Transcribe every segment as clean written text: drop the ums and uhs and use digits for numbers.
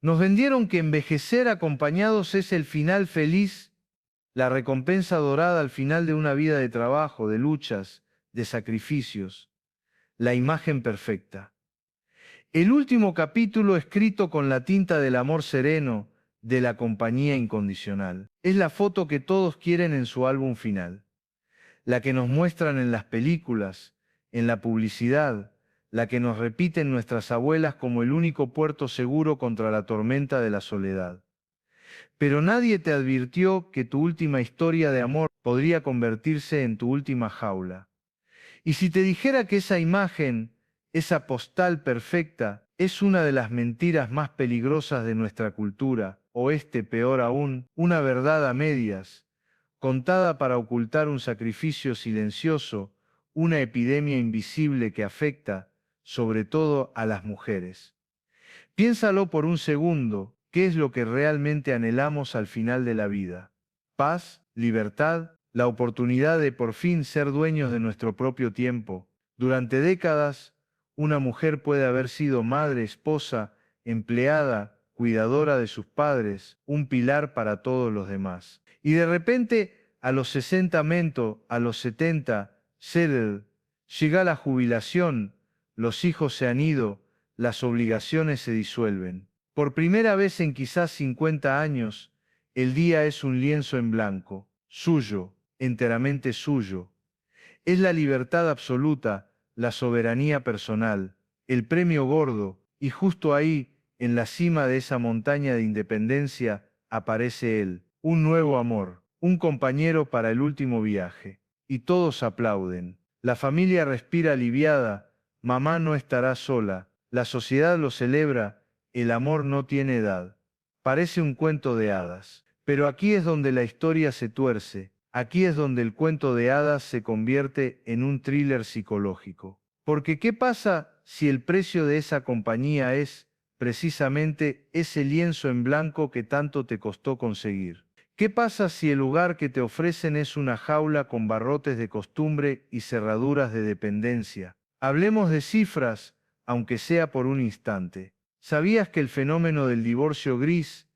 Nos vendieron que envejecer acompañados es el final feliz, la recompensa dorada al final de una vida de trabajo, de luchas, de sacrificios, la imagen perfecta. El último capítulo escrito con la tinta del amor sereno, de la compañía incondicional. Es la foto que todos quieren en su álbum final. La que nos muestran en las películas, en la publicidad, la que nos repiten nuestras abuelas como el único puerto seguro contra la tormenta de la soledad. Pero nadie te advirtió que tu última historia de amor podría convertirse en tu última jaula. Y si te dijera que esa imagen, esa postal perfecta, es una de las mentiras más peligrosas de nuestra cultura, o peor aún, una verdad a medias, contada para ocultar un sacrificio silencioso, una epidemia invisible que afecta, sobre todo, a las mujeres. Piénsalo por un segundo, ¿qué es lo que realmente anhelamos al final de la vida? Paz, libertad, la oportunidad de por fin ser dueños de nuestro propio tiempo. Durante décadas, una mujer puede haber sido madre, esposa, empleada, cuidadora de sus padres, un pilar para todos los demás. Y de repente, a los 60 mento, a los 70, settle, llega la jubilación, los hijos se han ido, las obligaciones se disuelven. Por primera vez en quizás 50 años, el día es un lienzo en blanco, suyo, enteramente suyo. Es la libertad absoluta, la soberanía personal, el premio gordo, y justo ahí, en la cima de esa montaña de independencia, aparece él, un nuevo amor, un compañero para el último viaje. Y todos aplauden. La familia respira aliviada, mamá no estará sola, la sociedad lo celebra, el amor no tiene edad. Parece un cuento de hadas. Pero aquí es donde la historia se tuerce, aquí es donde el cuento de hadas se convierte en un thriller psicológico. Porque ¿qué pasa si el precio de esa compañía es, precisamente, ese lienzo en blanco que tanto te costó conseguir? ¿Qué pasa si el lugar que te ofrecen es una jaula con barrotes de costumbre y cerraduras de dependencia? Hablemos de cifras, aunque sea por un instante. ¿Sabías que el fenómeno del divorcio gris,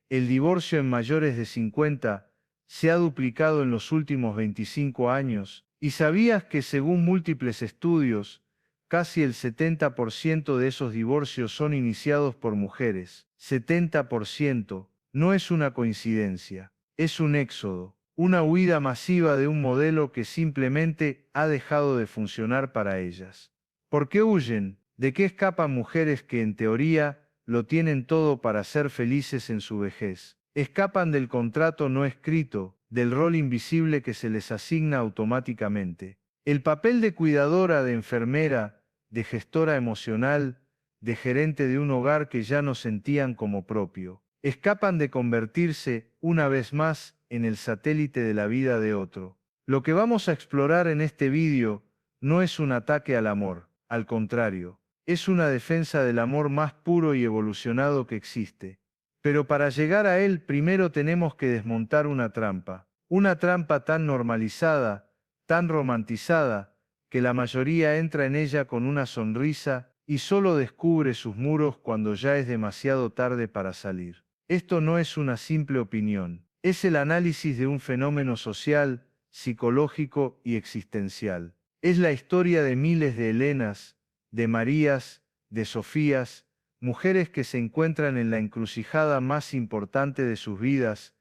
el divorcio en mayores de 50, se ha duplicado en los últimos 25 años? ¿Y sabías que según múltiples estudios, casi el 70% de esos divorcios son iniciados por mujeres? 70%. No es una coincidencia, es un éxodo, una huida masiva de un modelo que simplemente ha dejado de funcionar para ellas. ¿Por qué huyen? ¿De qué escapan mujeres que en teoría lo tienen todo para ser felices en su vejez? Escapan del contrato no escrito, del rol invisible que se les asigna automáticamente. El papel de cuidadora, de enfermera, de gestora emocional, de gerente de un hogar que ya no sentían como propio. Escapan de convertirse, una vez más, en el satélite de la vida de otro. Lo que vamos a explorar en este vídeo no es un ataque al amor, al contrario, es una defensa del amor más puro y evolucionado que existe. Pero para llegar a él primero tenemos que desmontar una trampa tan normalizada, tan romantizada, que la mayoría entra en ella con una sonrisa y solo descubre sus muros cuando ya es demasiado tarde para salir. Esto no es una simple opinión, es el análisis de un fenómeno social, psicológico y existencial. Es la historia de miles de Helenas, de Marías, de Sofías, mujeres que se encuentran en la encrucijada más importante de sus vidas,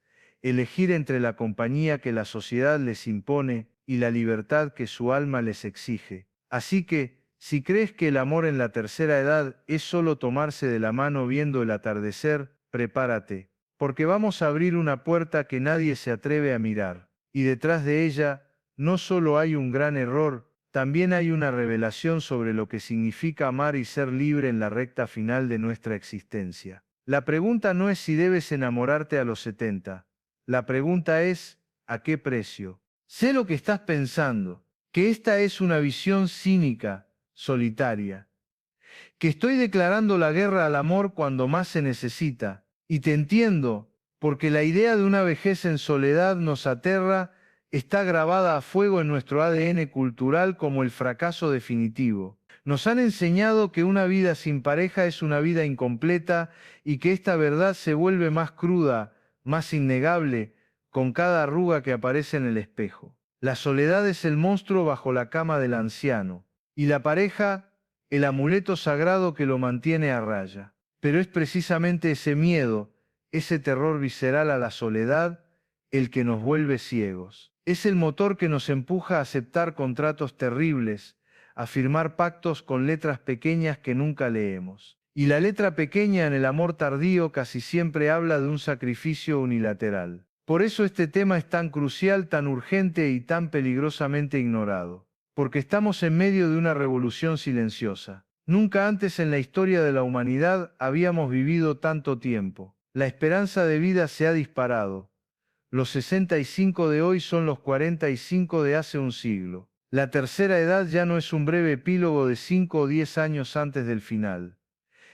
elegir entre la compañía que la sociedad les impone y la libertad que su alma les exige. Así que, si crees que el amor en la tercera edad es solo tomarse de la mano viendo el atardecer, prepárate, porque vamos a abrir una puerta que nadie se atreve a mirar, y detrás de ella, no solo hay un gran error, también hay una revelación sobre lo que significa amar y ser libre en la recta final de nuestra existencia. La pregunta no es si debes enamorarte a los 70. La pregunta es, ¿a qué precio? Sé lo que estás pensando, que esta es una visión cínica, solitaria, que estoy declarando la guerra al amor cuando más se necesita, y te entiendo, porque la idea de una vejez en soledad nos aterra, está grabada a fuego en nuestro ADN cultural como el fracaso definitivo. Nos han enseñado que una vida sin pareja es una vida incompleta y que esta verdad se vuelve más cruda, más innegable, con cada arruga que aparece en el espejo. La soledad es el monstruo bajo la cama del anciano, y la pareja, el amuleto sagrado que lo mantiene a raya. Pero es precisamente ese miedo, ese terror visceral a la soledad, el que nos vuelve ciegos. Es el motor que nos empuja a aceptar contratos terribles, a firmar pactos con letras pequeñas que nunca leemos. Y la letra pequeña en el amor tardío casi siempre habla de un sacrificio unilateral. Por eso este tema es tan crucial, tan urgente y tan peligrosamente ignorado. Porque estamos en medio de una revolución silenciosa. Nunca antes en la historia de la humanidad habíamos vivido tanto tiempo. La esperanza de vida se ha disparado. Los 65 de hoy son los 45 de hace un siglo. La tercera edad ya no es un breve epílogo de 5 o 10 años antes del final.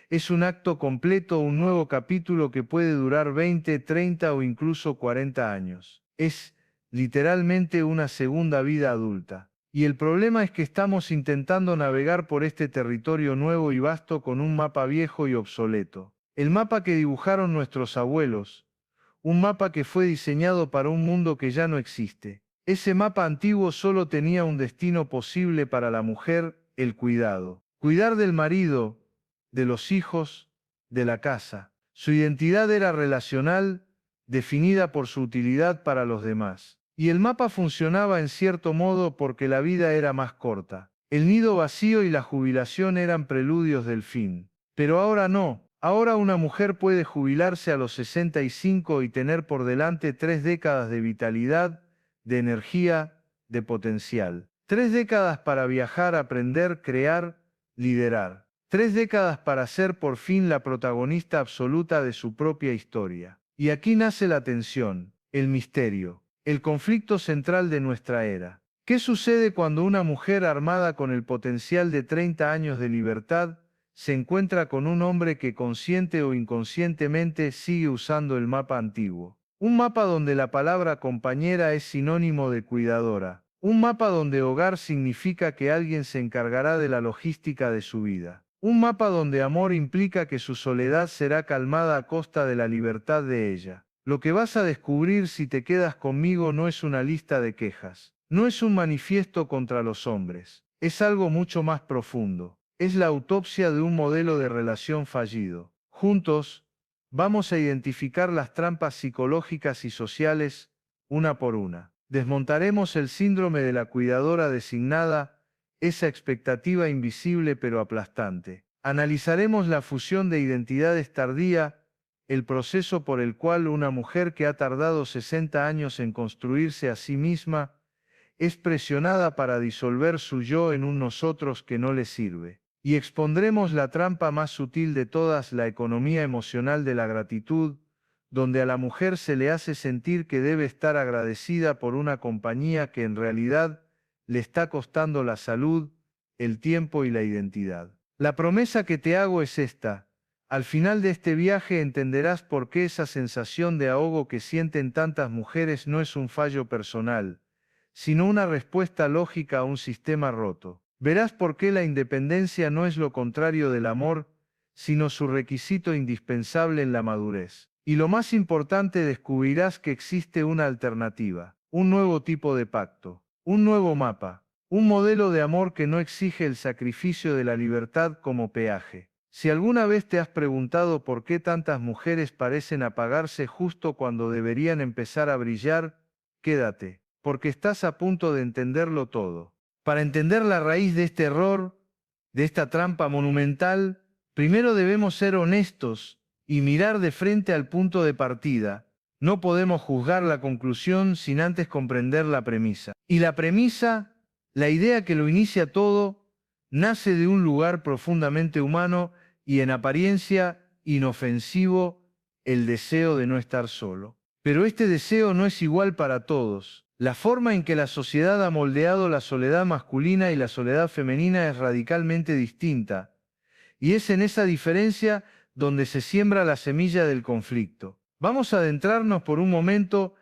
Es un acto completo, un nuevo capítulo que puede durar 20, 30 o incluso 40 años. Es, literalmente, una segunda vida adulta. Y el problema es que estamos intentando navegar por este territorio nuevo y vasto con un mapa viejo y obsoleto. El mapa que dibujaron nuestros abuelos. Un mapa que fue diseñado para un mundo que ya no existe. Ese mapa antiguo solo tenía un destino posible para la mujer, el cuidado. Cuidar del marido, de los hijos, de la casa. Su identidad era relacional, definida por su utilidad para los demás. Y el mapa funcionaba en cierto modo porque la vida era más corta. El nido vacío y la jubilación eran preludios del fin. Pero ahora no. Ahora una mujer puede jubilarse a los 65 y tener por delante 3 décadas de vitalidad, de energía, de potencial. 3 décadas para viajar, aprender, crear, liderar. 3 décadas para ser por fin la protagonista absoluta de su propia historia. Y aquí nace la tensión, el misterio, el conflicto central de nuestra era. ¿Qué sucede cuando una mujer armada con el potencial de 30 años de libertad se encuentra con un hombre que consciente o inconscientemente sigue usando el mapa antiguo? Un mapa donde la palabra compañera es sinónimo de cuidadora. Un mapa donde hogar significa que alguien se encargará de la logística de su vida. Un mapa donde amor implica que su soledad será calmada a costa de la libertad de ella. Lo que vas a descubrir si te quedas conmigo no es una lista de quejas. No es un manifiesto contra los hombres. Es algo mucho más profundo. Es la autopsia de un modelo de relación fallido. Juntos, vamos a identificar las trampas psicológicas y sociales, una por una. Desmontaremos el síndrome de la cuidadora designada, esa expectativa invisible pero aplastante. Analizaremos la fusión de identidades tardía, el proceso por el cual una mujer que ha tardado 60 años en construirse a sí misma, es presionada para disolver su yo en un nosotros que no le sirve. Y expondremos la trampa más sutil de todas, la economía emocional de la gratitud, donde a la mujer se le hace sentir que debe estar agradecida por una compañía que en realidad le está costando la salud, el tiempo y la identidad. La promesa que te hago es esta: al final de este viaje entenderás por qué esa sensación de ahogo que sienten tantas mujeres no es un fallo personal, sino una respuesta lógica a un sistema roto. Verás por qué la independencia no es lo contrario del amor, sino su requisito indispensable en la madurez. Y lo más importante, descubrirás que existe una alternativa, un nuevo tipo de pacto, un nuevo mapa, un modelo de amor que no exige el sacrificio de la libertad como peaje. Si alguna vez te has preguntado por qué tantas mujeres parecen apagarse justo cuando deberían empezar a brillar, quédate, porque estás a punto de entenderlo todo. Para entender la raíz de este error, de esta trampa monumental, primero debemos ser honestos y mirar de frente al punto de partida. No podemos juzgar la conclusión sin antes comprender la premisa. Y la premisa, la idea que lo inicia todo, nace de un lugar profundamente humano y en apariencia inofensivo, el deseo de no estar solo. Pero este deseo no es igual para todos. La forma en que la sociedad ha moldeado la soledad masculina y la soledad femenina es radicalmente distinta, y es en esa diferencia donde se siembra la semilla del conflicto. Vamos a adentrarnos por un momento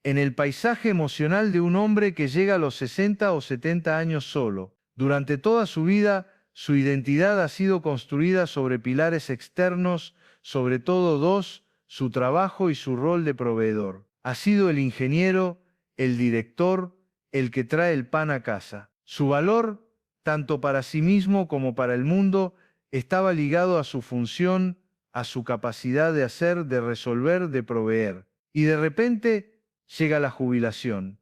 en el paisaje emocional de un hombre que llega a los 60 o 70 años solo. Durante toda su vida, Su identidad ha sido construida sobre pilares externos, sobre todo dos: su trabajo y su rol de proveedor. Ha sido el ingeniero, el director, el que trae el pan a casa. Su valor, tanto para sí mismo como para el mundo, estaba ligado a su función, a su capacidad de hacer, de resolver, de proveer. Y de repente llega la jubilación.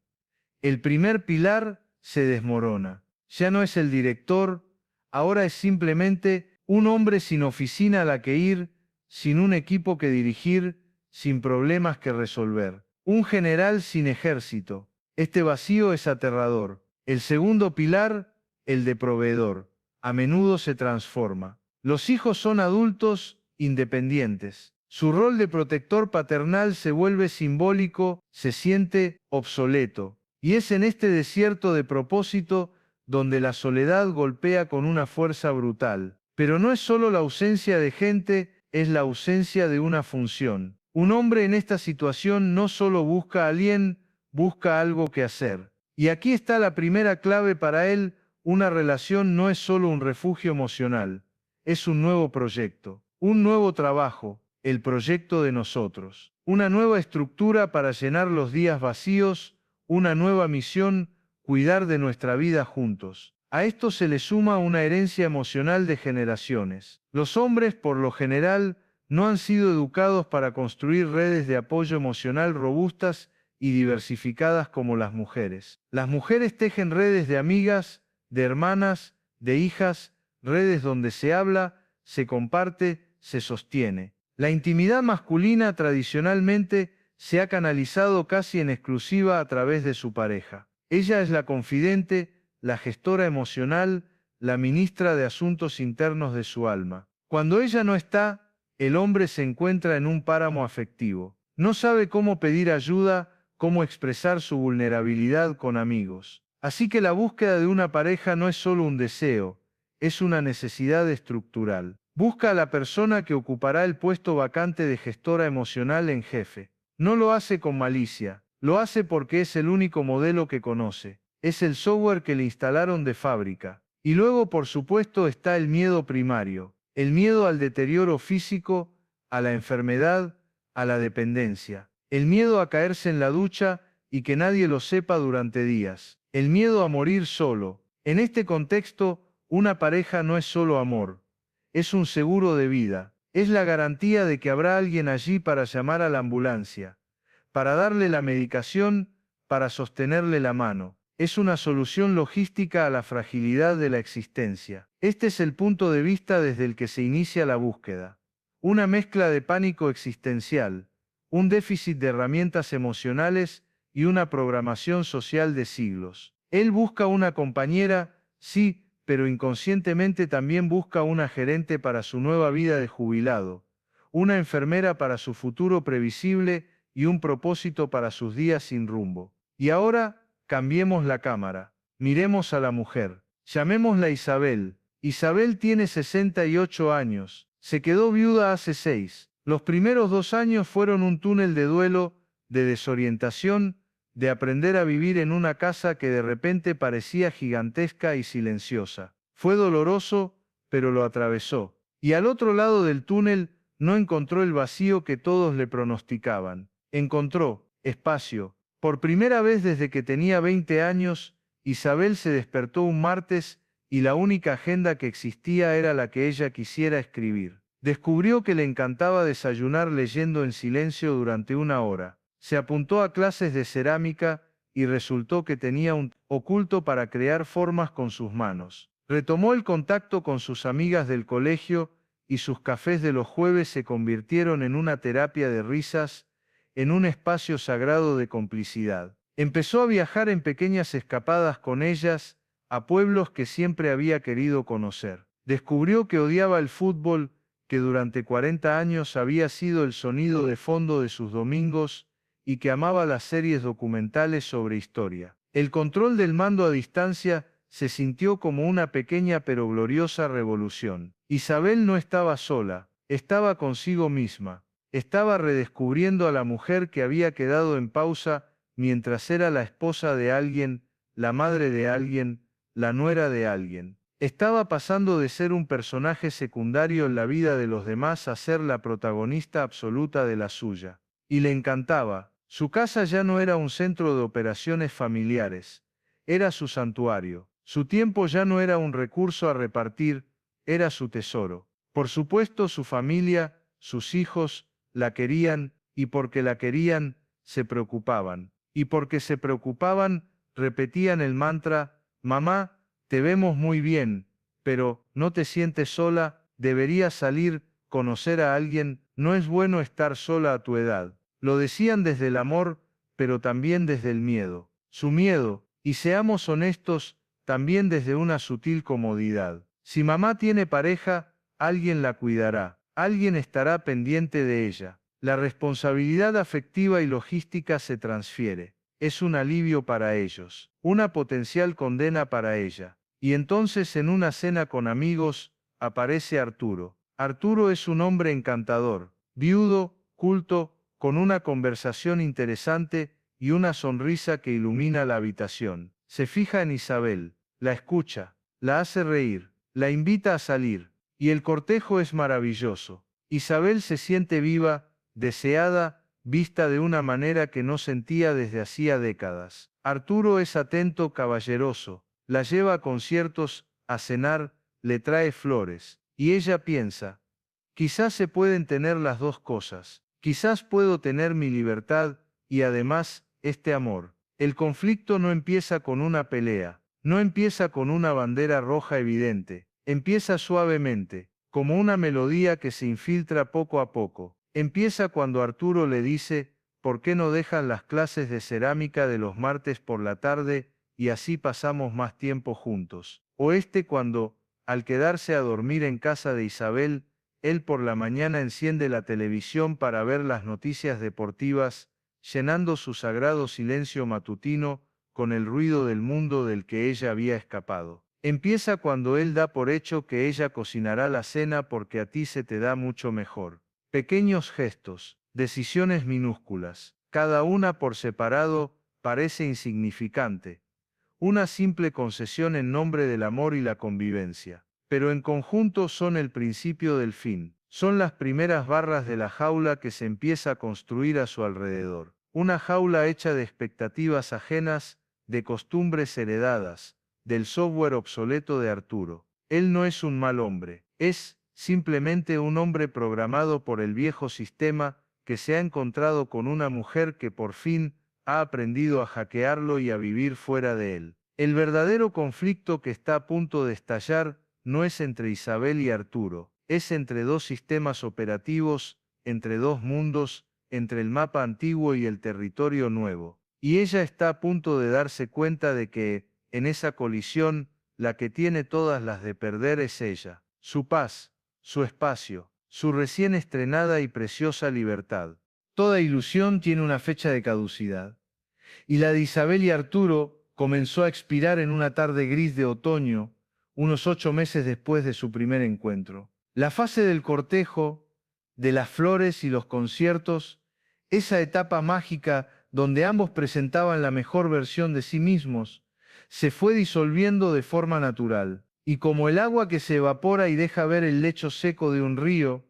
El primer pilar se desmorona. Ya no es el director, ahora es simplemente un hombre sin oficina a la que ir, sin un equipo que dirigir, sin problemas que resolver. Un general sin ejército. Este vacío es aterrador. El segundo pilar, el de proveedor, a menudo se transforma. Los hijos son adultos independientes. Su rol de protector paternal se vuelve simbólico, se siente obsoleto. Y es en este desierto de propósito donde la soledad golpea con una fuerza brutal. Pero no es solo la ausencia de gente, es la ausencia de una función. Un hombre en esta situación no solo busca a alguien, busca algo que hacer. Y aquí está la primera clave para él: una relación no es solo un refugio emocional, es un nuevo proyecto, un nuevo trabajo, el proyecto de nosotros. Una nueva estructura para llenar los días vacíos, una nueva misión: cuidar de nuestra vida juntos. A esto se le suma una herencia emocional de generaciones. Los hombres, por lo general, no han sido educados para construir redes de apoyo emocional robustas y diversificadas como las mujeres. Las mujeres tejen redes de amigas, de hermanas, de hijas, redes donde se habla, se comparte, se sostiene. La intimidad masculina tradicionalmente se ha canalizado casi en exclusiva a través de su pareja. Ella es la confidente, la gestora emocional, la ministra de asuntos internos de su alma. Cuando ella no está, el hombre se encuentra en un páramo afectivo. No sabe cómo pedir ayuda, cómo expresar su vulnerabilidad con amigos. Así que la búsqueda de una pareja no es solo un deseo, es una necesidad estructural. Busca a la persona que ocupará el puesto vacante de gestora emocional en jefe. No lo hace con malicia, lo hace porque es el único modelo que conoce. Es el software que le instalaron de fábrica. Y luego, por supuesto, está el miedo primario. El miedo al deterioro físico, a la enfermedad, a la dependencia. El miedo a caerse en la ducha y que nadie lo sepa durante días. El miedo a morir solo. En este contexto, una pareja no es solo amor. Es un seguro de vida. Es la garantía de que habrá alguien allí para llamar a la ambulancia, para darle la medicación, para sostenerle la mano. Es una solución logística a la fragilidad de la existencia. Este es el punto de vista desde el que se inicia la búsqueda. Una mezcla de pánico existencial, un déficit de herramientas emocionales y una programación social de siglos. Él busca una compañera, sí, pero inconscientemente también busca una gerente para su nueva vida de jubilado, una enfermera para su futuro previsible y un propósito para sus días sin rumbo. Y ahora, cambiemos la cámara. Miremos a la mujer. Llamémosla Isabel. Isabel tiene 68 años. Se quedó viuda hace 6. Los primeros 2 años fueron un túnel de duelo, de desorientación, de aprender a vivir en una casa que de repente parecía gigantesca y silenciosa. Fue doloroso, pero lo atravesó. Y al otro lado del túnel no encontró el vacío que todos le pronosticaban. Encontró espacio. Por primera vez desde que tenía 20 años, Isabel se despertó un martes y la única agenda que existía era la que ella quisiera escribir. Descubrió que le encantaba desayunar leyendo en silencio durante 1 hora. Se apuntó a clases de cerámica y resultó que tenía un oculto para crear formas con sus manos. Retomó el contacto con sus amigas del colegio y sus cafés de los jueves se convirtieron en una terapia de risas, en un espacio sagrado de complicidad. Empezó a viajar en pequeñas escapadas con ellas, a pueblos que siempre había querido conocer. Descubrió que odiaba el fútbol, que durante 40 años había sido el sonido de fondo de sus domingos, y que amaba las series documentales sobre historia. El control del mando a distancia se sintió como una pequeña pero gloriosa revolución. Isabel no estaba sola, estaba consigo misma. Estaba redescubriendo a la mujer que había quedado en pausa mientras era la esposa de alguien, la madre de alguien, la nuera de alguien. Estaba pasando de ser un personaje secundario en la vida de los demás a ser la protagonista absoluta de la suya. Y le encantaba. Su casa ya no era un centro de operaciones familiares, era su santuario. Su tiempo ya no era un recurso a repartir, era su tesoro. Por supuesto, su familia, sus hijos, la querían, y porque la querían, se preocupaban. Y porque se preocupaban, repetían el mantra: mamá, te vemos muy bien, pero no te sientes sola, deberías salir, conocer a alguien, no es bueno estar sola a tu edad. Lo decían desde el amor, pero también desde el miedo. Su miedo, y seamos honestos, también desde una sutil comodidad. Si mamá tiene pareja, alguien la cuidará, alguien estará pendiente de ella. La responsabilidad afectiva y logística se transfiere. Es un alivio para ellos, una potencial condena para ella. Y entonces en una cena con amigos, aparece Arturo. Arturo es un hombre encantador, viudo, culto, con una conversación interesante y una sonrisa que ilumina la habitación. Se fija en Isabel, la escucha, la hace reír, la invita a salir, y el cortejo es maravilloso. Isabel se siente viva, deseada, vista de una manera que no sentía desde hacía décadas. Arturo es atento, caballeroso, la lleva a conciertos, a cenar, le trae flores, y ella piensa: quizás se pueden tener las dos cosas, quizás puedo tener mi libertad, y además, este amor. El conflicto no empieza con una pelea, no empieza con una bandera roja evidente, empieza suavemente, como una melodía que se infiltra poco a poco. Empieza cuando Arturo le dice: ¿por qué no dejan las clases de cerámica de los martes por la tarde, y así pasamos más tiempo juntos? O cuando, al quedarse a dormir en casa de Isabel, él por la mañana enciende la televisión para ver las noticias deportivas, llenando su sagrado silencio matutino con el ruido del mundo del que ella había escapado. Empieza cuando él da por hecho que ella cocinará la cena porque a ti se te da mucho mejor. Pequeños gestos, decisiones minúsculas, cada una por separado, parece insignificante. Una simple concesión en nombre del amor y la convivencia. Pero en conjunto son el principio del fin. Son las primeras barras de la jaula que se empieza a construir a su alrededor. Una jaula hecha de expectativas ajenas, de costumbres heredadas, del software obsoleto de Arturo. Él no es un mal hombre, es simplemente un hombre programado por el viejo sistema que se ha encontrado con una mujer que por fin ha aprendido a hackearlo y a vivir fuera de él. El verdadero conflicto que está a punto de estallar no es entre Isabel y Arturo, es entre dos sistemas operativos, entre dos mundos, entre el mapa antiguo y el territorio nuevo. Y ella está a punto de darse cuenta de que, en esa colisión, la que tiene todas las de perder es ella, su paz, su espacio, su recién estrenada y preciosa libertad. Toda ilusión tiene una fecha de caducidad, y la de Isabel y Arturo comenzó a expirar en una tarde gris de otoño, unos 8 meses después de su primer encuentro. La fase del cortejo, de las flores y los conciertos, esa etapa mágica donde ambos presentaban la mejor versión de sí mismos, se fue disolviendo de forma natural, y como el agua que se evapora y deja ver el lecho seco de un río,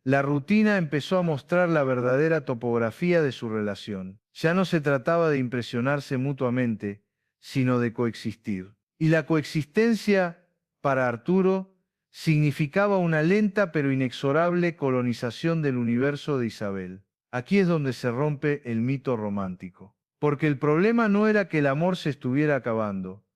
la rutina empezó a mostrar la verdadera topografía de su relación. Ya no se trataba de impresionarse mutuamente, sino de coexistir. Y la coexistencia, para Arturo, significaba una lenta pero inexorable colonización del universo de Isabel. Aquí es donde se rompe el mito romántico. Porque el problema no era que el amor se estuviera acabando.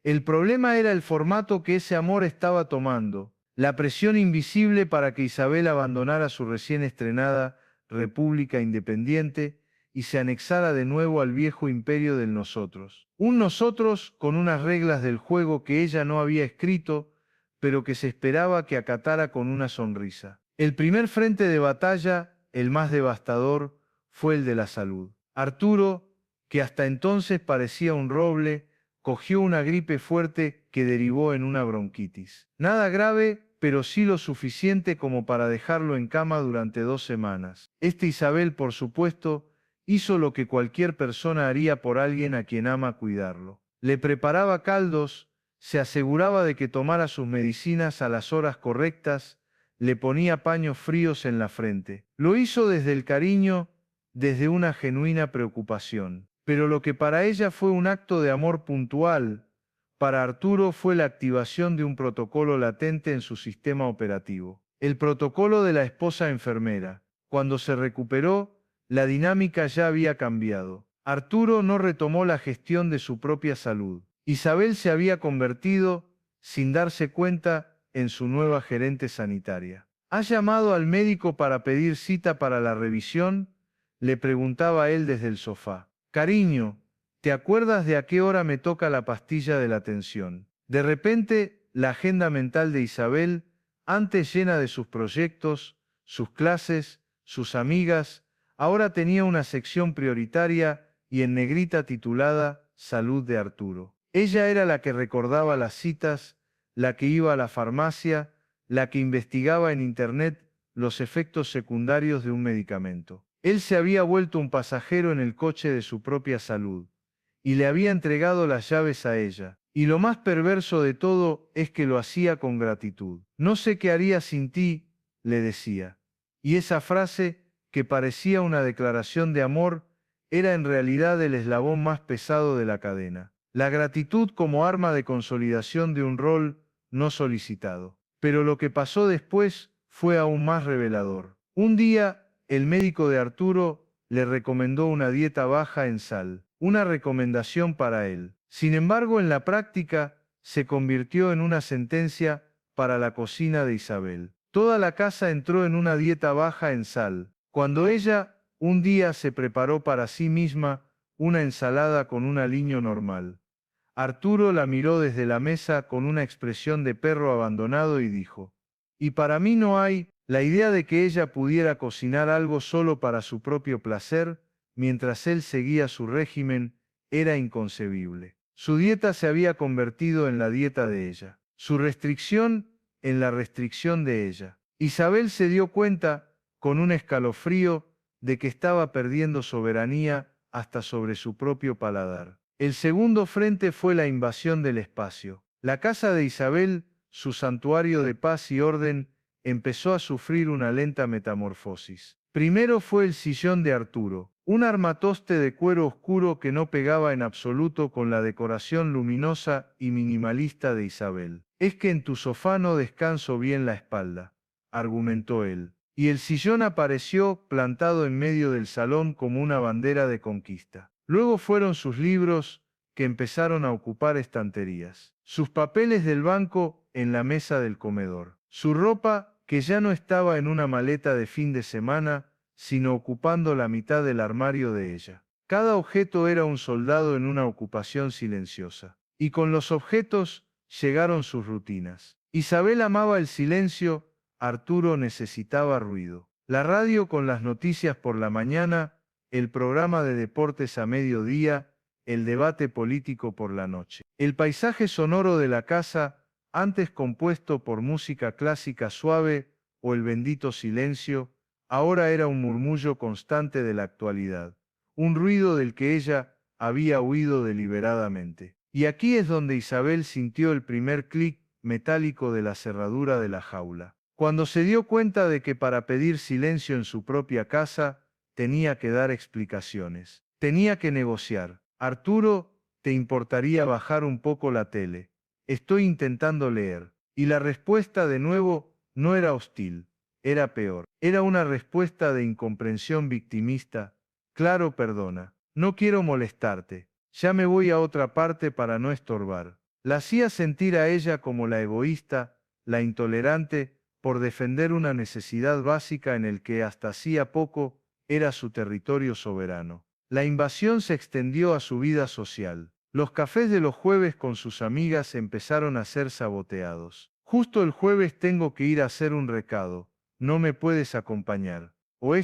El problema era el formato que ese amor estaba tomando, la presión invisible para que Isabel abandonara su recién estrenada República Independiente y se anexara de nuevo al viejo imperio del nosotros. Un nosotros con unas reglas del juego que ella no había escrito, pero que se esperaba que acatara con una sonrisa. El primer frente de batalla, el más devastador, fue el de la salud. Arturo, que hasta entonces parecía un roble, cogió una gripe fuerte que derivó en una bronquitis. Nada grave, pero sí lo suficiente como para dejarlo en cama durante 2 semanas. Isabel, por supuesto, hizo lo que cualquier persona haría por alguien a quien ama cuidarlo. Le preparaba caldos, se aseguraba de que tomara sus medicinas a las horas correctas, le ponía paños fríos en la frente. Lo hizo desde el cariño, desde una genuina preocupación. Pero lo que para ella fue un acto de amor puntual, para Arturo fue la activación de un protocolo latente en su sistema operativo. El protocolo de la esposa enfermera. Cuando se recuperó, la dinámica ya había cambiado. Arturo no retomó la gestión de su propia salud. Isabel se había convertido, sin darse cuenta, en su nueva gerente sanitaria. ¿Has llamado al médico para pedir cita para la revisión?, le preguntaba él desde el sofá. Cariño, ¿te acuerdas de a qué hora me toca la pastilla de la tensión? De repente, la agenda mental de Isabel, antes llena de sus proyectos, sus clases, sus amigas, ahora tenía una sección prioritaria y en negrita titulada Salud de Arturo. Ella era la que recordaba las citas, la que iba a la farmacia, la que investigaba en internet los efectos secundarios de un medicamento. Él se había vuelto un pasajero en el coche de su propia salud, y le había entregado las llaves a ella. Y lo más perverso de todo es que lo hacía con gratitud. No sé qué haría sin ti, le decía. Y esa frase, que parecía una declaración de amor, era en realidad el eslabón más pesado de la cadena. La gratitud como arma de consolidación de un rol no solicitado. Pero lo que pasó después fue aún más revelador. Un día, el médico de Arturo le recomendó una dieta baja en sal, una recomendación para él. Sin embargo, en la práctica, se convirtió en una sentencia para la cocina de Isabel. Toda la casa entró en una dieta baja en sal. Cuando ella, un día, se preparó para sí misma una ensalada con un aliño normal, Arturo la miró desde la mesa con una expresión de perro abandonado y dijo: «Y para mí no hay». La idea de que ella pudiera cocinar algo solo para su propio placer, mientras él seguía su régimen, era inconcebible. Su dieta se había convertido en la dieta de ella, su restricción en la restricción de ella. Isabel se dio cuenta, con un escalofrío, de que estaba perdiendo soberanía hasta sobre su propio paladar. El segundo frente fue la invasión del espacio. La casa de Isabel, su santuario de paz y orden, empezó a sufrir una lenta metamorfosis. Primero fue el sillón de Arturo, un armatoste de cuero oscuro que no pegaba en absoluto con la decoración luminosa y minimalista de Isabel. «Es que en tu sofá no descanso bien la espalda», argumentó él. Y el sillón apareció plantado en medio del salón como una bandera de conquista. Luego fueron sus libros, que empezaron a ocupar estanterías, sus papeles del banco en la mesa del comedor, su ropa, que ya no estaba en una maleta de fin de semana, sino ocupando la mitad del armario de ella. Cada objeto era un soldado en una ocupación silenciosa. Y con los objetos llegaron sus rutinas. Isabel amaba el silencio, Arturo necesitaba ruido. La radio con las noticias por la mañana, el programa de deportes a mediodía, el debate político por la noche. El paisaje sonoro de la casa, antes compuesto por música clásica suave o el bendito silencio, ahora era un murmullo constante de la actualidad, un ruido del que ella había huido deliberadamente. Y aquí es donde Isabel sintió el primer clic metálico de la cerradura de la jaula. Cuando se dio cuenta de que para pedir silencio en su propia casa, tenía que dar explicaciones, tenía que negociar. «Arturo, ¿te importaría bajar un poco la tele? Estoy intentando leer». Y la respuesta de nuevo no era hostil, era peor. Era una respuesta de incomprensión victimista. «Claro, perdona. No quiero molestarte. Ya me voy a otra parte para no estorbar». La hacía sentir a ella como la egoísta, la intolerante, por defender una necesidad básica en el que hasta hacía poco era su territorio soberano. La invasión se extendió a su vida social. Los cafés de los jueves con sus amigas empezaron a ser saboteados. «Justo el jueves tengo que ir a hacer un recado. ¿No me puedes acompañar? O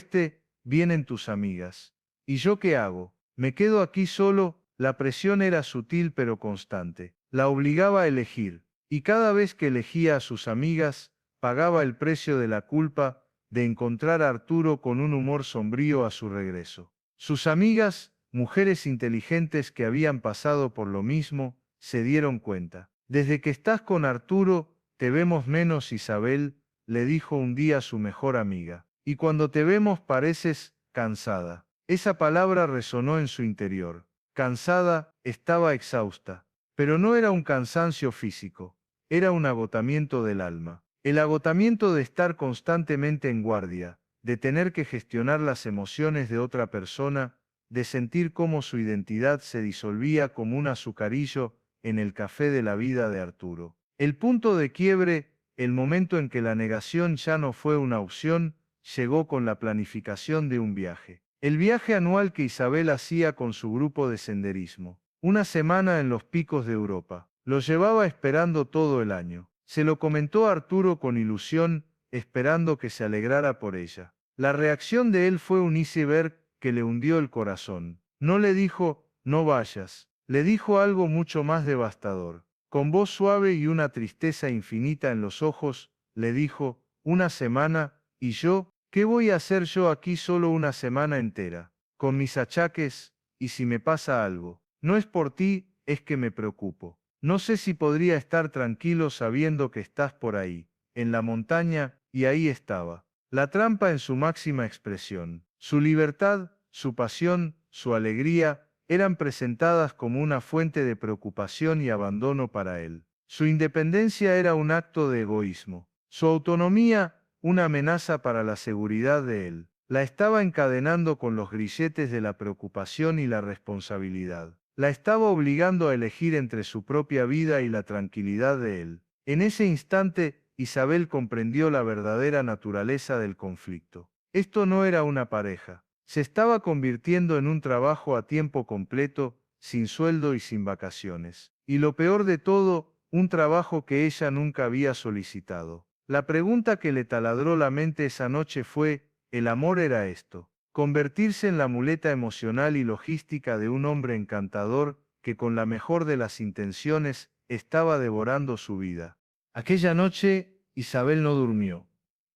vienen tus amigas. ¿Y yo qué hago? ¿Me quedo aquí solo?». La presión era sutil pero constante. La obligaba a elegir. Y cada vez que elegía a sus amigas, pagaba el precio de la culpa de encontrar a Arturo con un humor sombrío a su regreso. Sus amigas, mujeres inteligentes que habían pasado por lo mismo, se dieron cuenta. Desde que estás con Arturo, te vemos menos, Isabel, le dijo un día su mejor amiga. Y cuando te vemos pareces cansada. Esa palabra resonó en su interior. Cansada, estaba exhausta. Pero no era un cansancio físico, era un agotamiento del alma. El agotamiento de estar constantemente en guardia, de tener que gestionar las emociones de otra persona, de sentir cómo su identidad se disolvía como un azucarillo en el café de la vida de Arturo. El punto de quiebre, el momento en que la negación ya no fue una opción, llegó con la planificación de un viaje. El viaje anual que Isabel hacía con su grupo de senderismo. Una semana en los picos de Europa. Lo llevaba esperando todo el año. Se lo comentó a Arturo con ilusión, esperando que se alegrara por ella. La reacción de él fue un iceberg que le hundió el corazón. No le dijo, no vayas. Le dijo algo mucho más devastador. Con voz suave y una tristeza infinita en los ojos, le dijo, una semana, ¿y yo? ¿Qué voy a hacer yo aquí solo una semana entera? Con mis achaques, y si me pasa algo. No es por ti, es que me preocupo. No sé si podría estar tranquilo sabiendo que estás por ahí, en la montaña, y ahí estaba. La trampa en su máxima expresión. Su libertad, su pasión, su alegría, eran presentadas como una fuente de preocupación y abandono para él. Su independencia era un acto de egoísmo. Su autonomía, una amenaza para la seguridad de él. La estaba encadenando con los grilletes de la preocupación y la responsabilidad. La estaba obligando a elegir entre su propia vida y la tranquilidad de él. En ese instante, Isabel comprendió la verdadera naturaleza del conflicto. Esto no era una pareja. Se estaba convirtiendo en un trabajo a tiempo completo, sin sueldo y sin vacaciones. Y lo peor de todo, un trabajo que ella nunca había solicitado. La pregunta que le taladró la mente esa noche fue, ¿el amor era esto? Convertirse en la muleta emocional y logística de un hombre encantador que con la mejor de las intenciones estaba devorando su vida. Aquella noche, Isabel no durmió.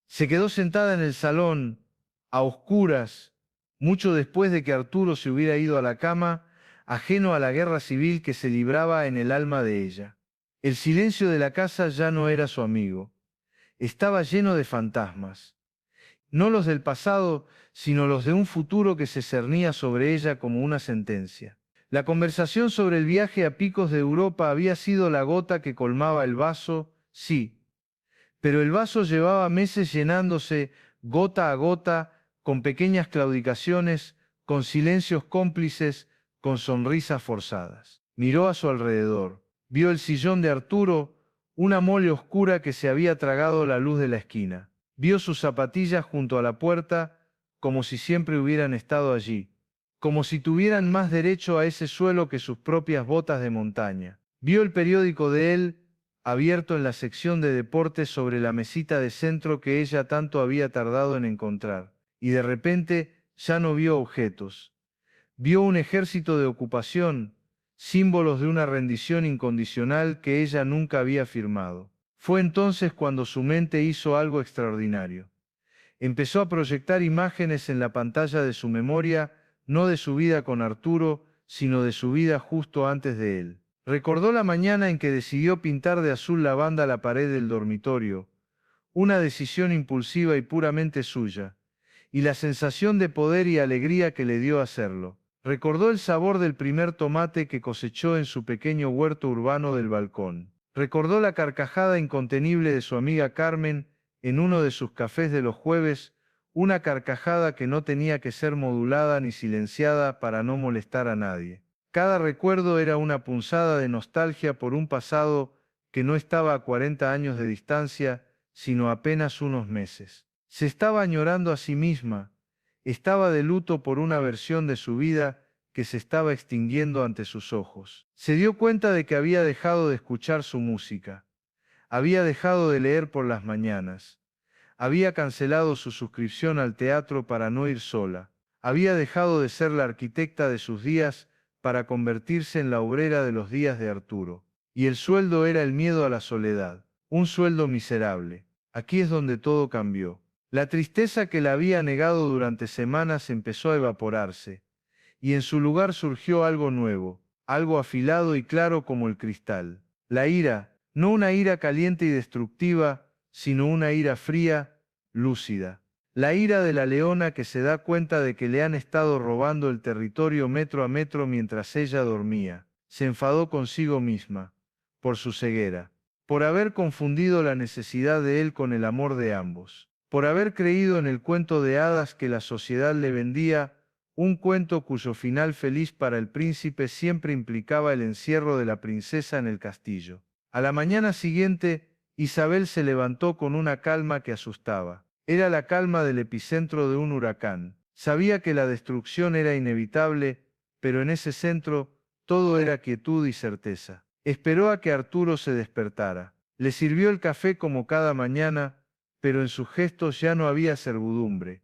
Se quedó sentada en el salón, a oscuras, mucho después de que Arturo se hubiera ido a la cama, ajeno a la guerra civil que se libraba en el alma de ella. El silencio de la casa ya no era su amigo. Estaba lleno de fantasmas. No los del pasado, sino los de un futuro que se cernía sobre ella como una sentencia. La conversación sobre el viaje a picos de Europa había sido la gota que colmaba el vaso, sí, pero el vaso llevaba meses llenándose, gota a gota, con pequeñas claudicaciones, con silencios cómplices, con sonrisas forzadas. Miró a su alrededor. Vio el sillón de Arturo, una mole oscura que se había tragado la luz de la esquina. Vio sus zapatillas junto a la puerta, como si siempre hubieran estado allí, como si tuvieran más derecho a ese suelo que sus propias botas de montaña. Vio el periódico de él, abierto en la sección de deportes sobre la mesita de centro que ella tanto había tardado en encontrar, y de repente ya no vio objetos. Vio un ejército de ocupación, símbolos de una rendición incondicional que ella nunca había firmado. Fue entonces cuando su mente hizo algo extraordinario. Empezó a proyectar imágenes en la pantalla de su memoria, no de su vida con Arturo, sino de su vida justo antes de él. Recordó la mañana en que decidió pintar de azul lavanda la pared del dormitorio, una decisión impulsiva y puramente suya, y la sensación de poder y alegría que le dio hacerlo. Recordó el sabor del primer tomate que cosechó en su pequeño huerto urbano del balcón. Recordó la carcajada incontenible de su amiga Carmen en uno de sus cafés de los jueves, una carcajada que no tenía que ser modulada ni silenciada para no molestar a nadie. Cada recuerdo era una punzada de nostalgia por un pasado que no estaba a 40 años de distancia, sino apenas unos meses. Se estaba añorando a sí misma, estaba de luto por una versión de su vida que se estaba extinguiendo ante sus ojos. Se dio cuenta de que había dejado de escuchar su música, había dejado de leer por las mañanas, había cancelado su suscripción al teatro para no ir sola, había dejado de ser la arquitecta de sus días para convertirse en la obrera de los días de Arturo. Y el sueldo era el miedo a la soledad, un sueldo miserable. Aquí es donde todo cambió. La tristeza que la había negado durante semanas empezó a evaporarse, y en su lugar surgió algo nuevo, algo afilado y claro como el cristal. La ira, no una ira caliente y destructiva, sino una ira fría, lúcida. La ira de la leona que se da cuenta de que le han estado robando el territorio metro a metro mientras ella dormía. Se enfadó consigo misma, por su ceguera, por haber confundido la necesidad de él con el amor de ambos, por haber creído en el cuento de hadas que la sociedad le vendía, un cuento cuyo final feliz para el príncipe siempre implicaba el encierro de la princesa en el castillo. A la mañana siguiente, Isabel se levantó con una calma que asustaba. Era la calma del epicentro de un huracán. Sabía que la destrucción era inevitable, pero en ese centro todo era quietud y certeza. Esperó a que Arturo se despertara. Le sirvió el café como cada mañana, pero en sus gestos ya no había servidumbre,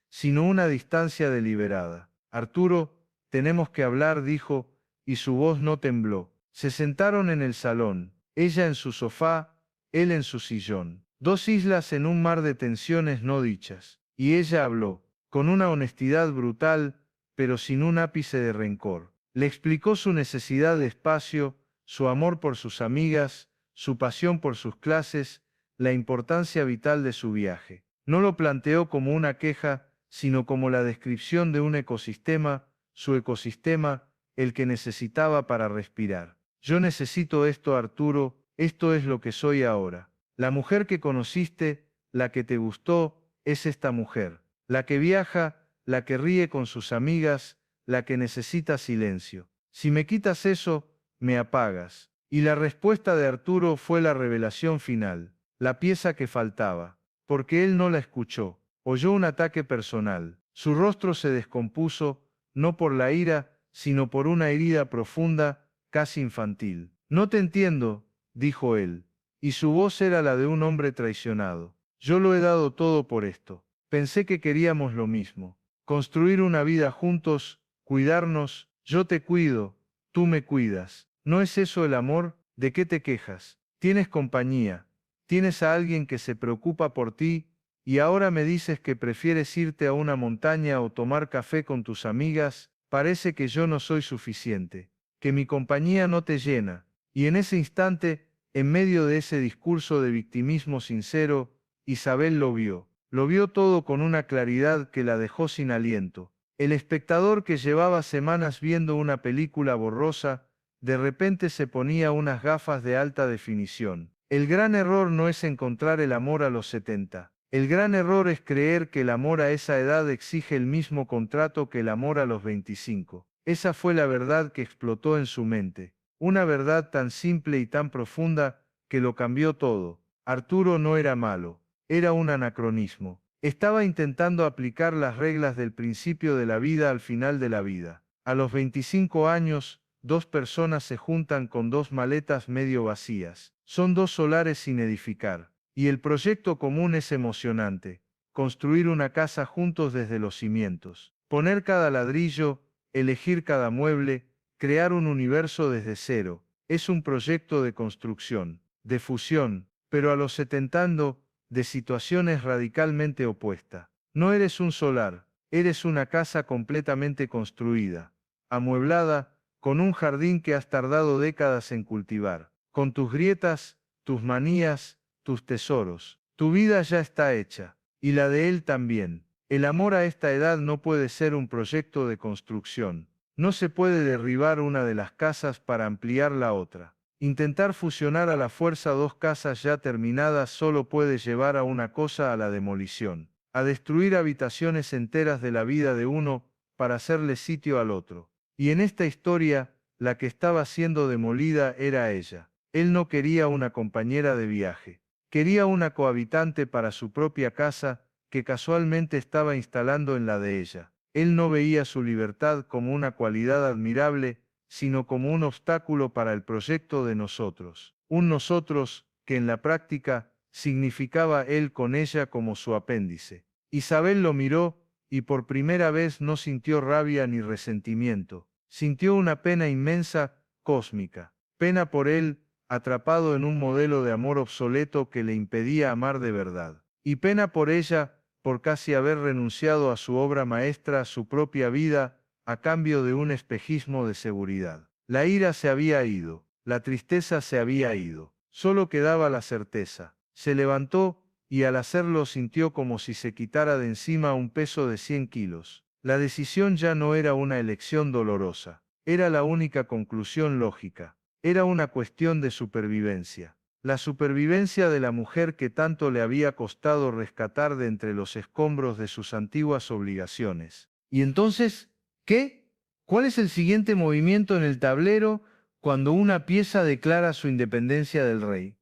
sino una distancia deliberada. Arturo, tenemos que hablar, dijo, y su voz no tembló. Se sentaron en el salón, ella en su sofá, él en su sillón. Dos islas en un mar de tensiones no dichas. Y ella habló, con una honestidad brutal, pero sin un ápice de rencor. Le explicó su necesidad de espacio, su amor por sus amigas, su pasión por sus clases, la importancia vital de su viaje. No lo planteó como una queja, sino como la descripción de un ecosistema, su ecosistema, el que necesitaba para respirar. Yo necesito esto, Arturo, esto es lo que soy ahora. La mujer que conociste, la que te gustó, es esta mujer. La que viaja, la que ríe con sus amigas, la que necesita silencio. Si me quitas eso, me apagas. Y la respuesta de Arturo fue la revelación final, la pieza que faltaba, porque él no la escuchó. Oyó un ataque personal. Su rostro se descompuso, no por la ira, sino por una herida profunda, casi infantil. No te entiendo, dijo él, y su voz era la de un hombre traicionado. Yo lo he dado todo por esto. Pensé que queríamos lo mismo. Construir una vida juntos, cuidarnos, yo te cuido, tú me cuidas. ¿No es eso el amor? ¿De qué te quejas? Tienes compañía, tienes a alguien que se preocupa por ti, y ahora me dices que prefieres irte a una montaña o tomar café con tus amigas. Parece que yo no soy suficiente, que mi compañía no te llena. Y en ese instante, en medio de ese discurso de victimismo sincero, Isabel lo vio todo con una claridad que la dejó sin aliento. El espectador que llevaba semanas viendo una película borrosa, de repente se ponía unas gafas de alta definición. El gran error no es encontrar el amor a los 70. El gran error es creer que el amor a esa edad exige el mismo contrato que el amor a los 25. Esa fue la verdad que explotó en su mente. Una verdad tan simple y tan profunda que lo cambió todo. Arturo no era malo, era un anacronismo. Estaba intentando aplicar las reglas del principio de la vida al final de la vida. A los 25 años, dos personas se juntan con dos maletas medio vacías. Son dos solares sin edificar. Y el proyecto común es emocionante. Construir una casa juntos desde los cimientos. Poner cada ladrillo, elegir cada mueble, crear un universo desde cero. Es un proyecto de construcción, de fusión, pero a los 70 de situaciones radicalmente opuestas. No eres un solar, eres una casa completamente construida, amueblada, con un jardín que has tardado décadas en cultivar, con tus grietas, tus manías, tus tesoros. Tu vida ya está hecha, y la de él también. El amor a esta edad no puede ser un proyecto de construcción. No se puede derribar una de las casas para ampliar la otra. Intentar fusionar a la fuerza dos casas ya terminadas solo puede llevar a una cosa, a la demolición, a destruir habitaciones enteras de la vida de uno para hacerle sitio al otro. Y en esta historia, la que estaba siendo demolida era ella. Él no quería una compañera de viaje. Quería una cohabitante para su propia casa, que casualmente estaba instalando en la de ella. Él no veía su libertad como una cualidad admirable, sino como un obstáculo para el proyecto de nosotros. Un nosotros, que en la práctica, significaba él con ella como su apéndice. Isabel lo miró, y por primera vez no sintió rabia ni resentimiento. Sintió una pena inmensa, cósmica. Pena por él, atrapado en un modelo de amor obsoleto que le impedía amar de verdad. Y pena por ella, por casi haber renunciado a su obra maestra, a su propia vida, a cambio de un espejismo de seguridad. La ira se había ido. La tristeza se había ido. Solo quedaba la certeza. Se levantó y al hacerlo sintió como si se quitara de encima un peso de 100 kilos. La decisión ya no era una elección dolorosa. Era la única conclusión lógica. Era una cuestión de supervivencia. La supervivencia de la mujer que tanto le había costado rescatar de entre los escombros de sus antiguas obligaciones. ¿Y entonces qué? ¿Cuál es el siguiente movimiento en el tablero cuando una pieza declara su independencia del rey?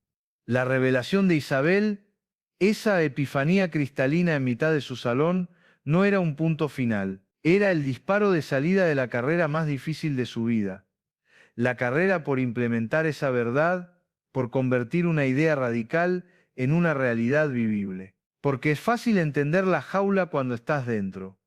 La revelación de Isabel, esa epifanía cristalina en mitad de su salón, no era un punto final. Era el disparo de salida de la carrera más difícil de su vida. La carrera por implementar esa verdad, por convertir una idea radical en una realidad vivible. Porque es fácil entender la jaula cuando estás dentro.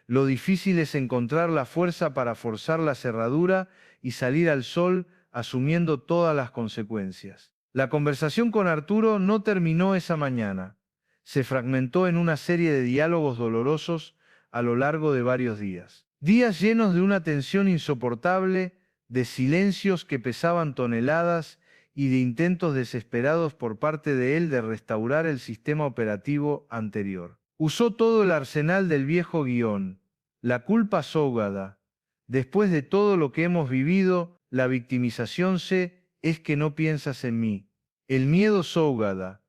Lo difícil es encontrar la fuerza para forzar la cerradura y salir al sol asumiendo todas las consecuencias. La conversación con Arturo no terminó esa mañana. Se fragmentó en una serie de diálogos dolorosos a lo largo de varios días. Días llenos de una tensión insoportable, de silencios que pesaban toneladas y de intentos desesperados por parte de él de restaurar el sistema operativo anterior. Usó todo el arsenal del viejo guión. La culpa sógada. Después de todo lo que hemos vivido, la victimización es que no piensas en mí. El miedo sógada.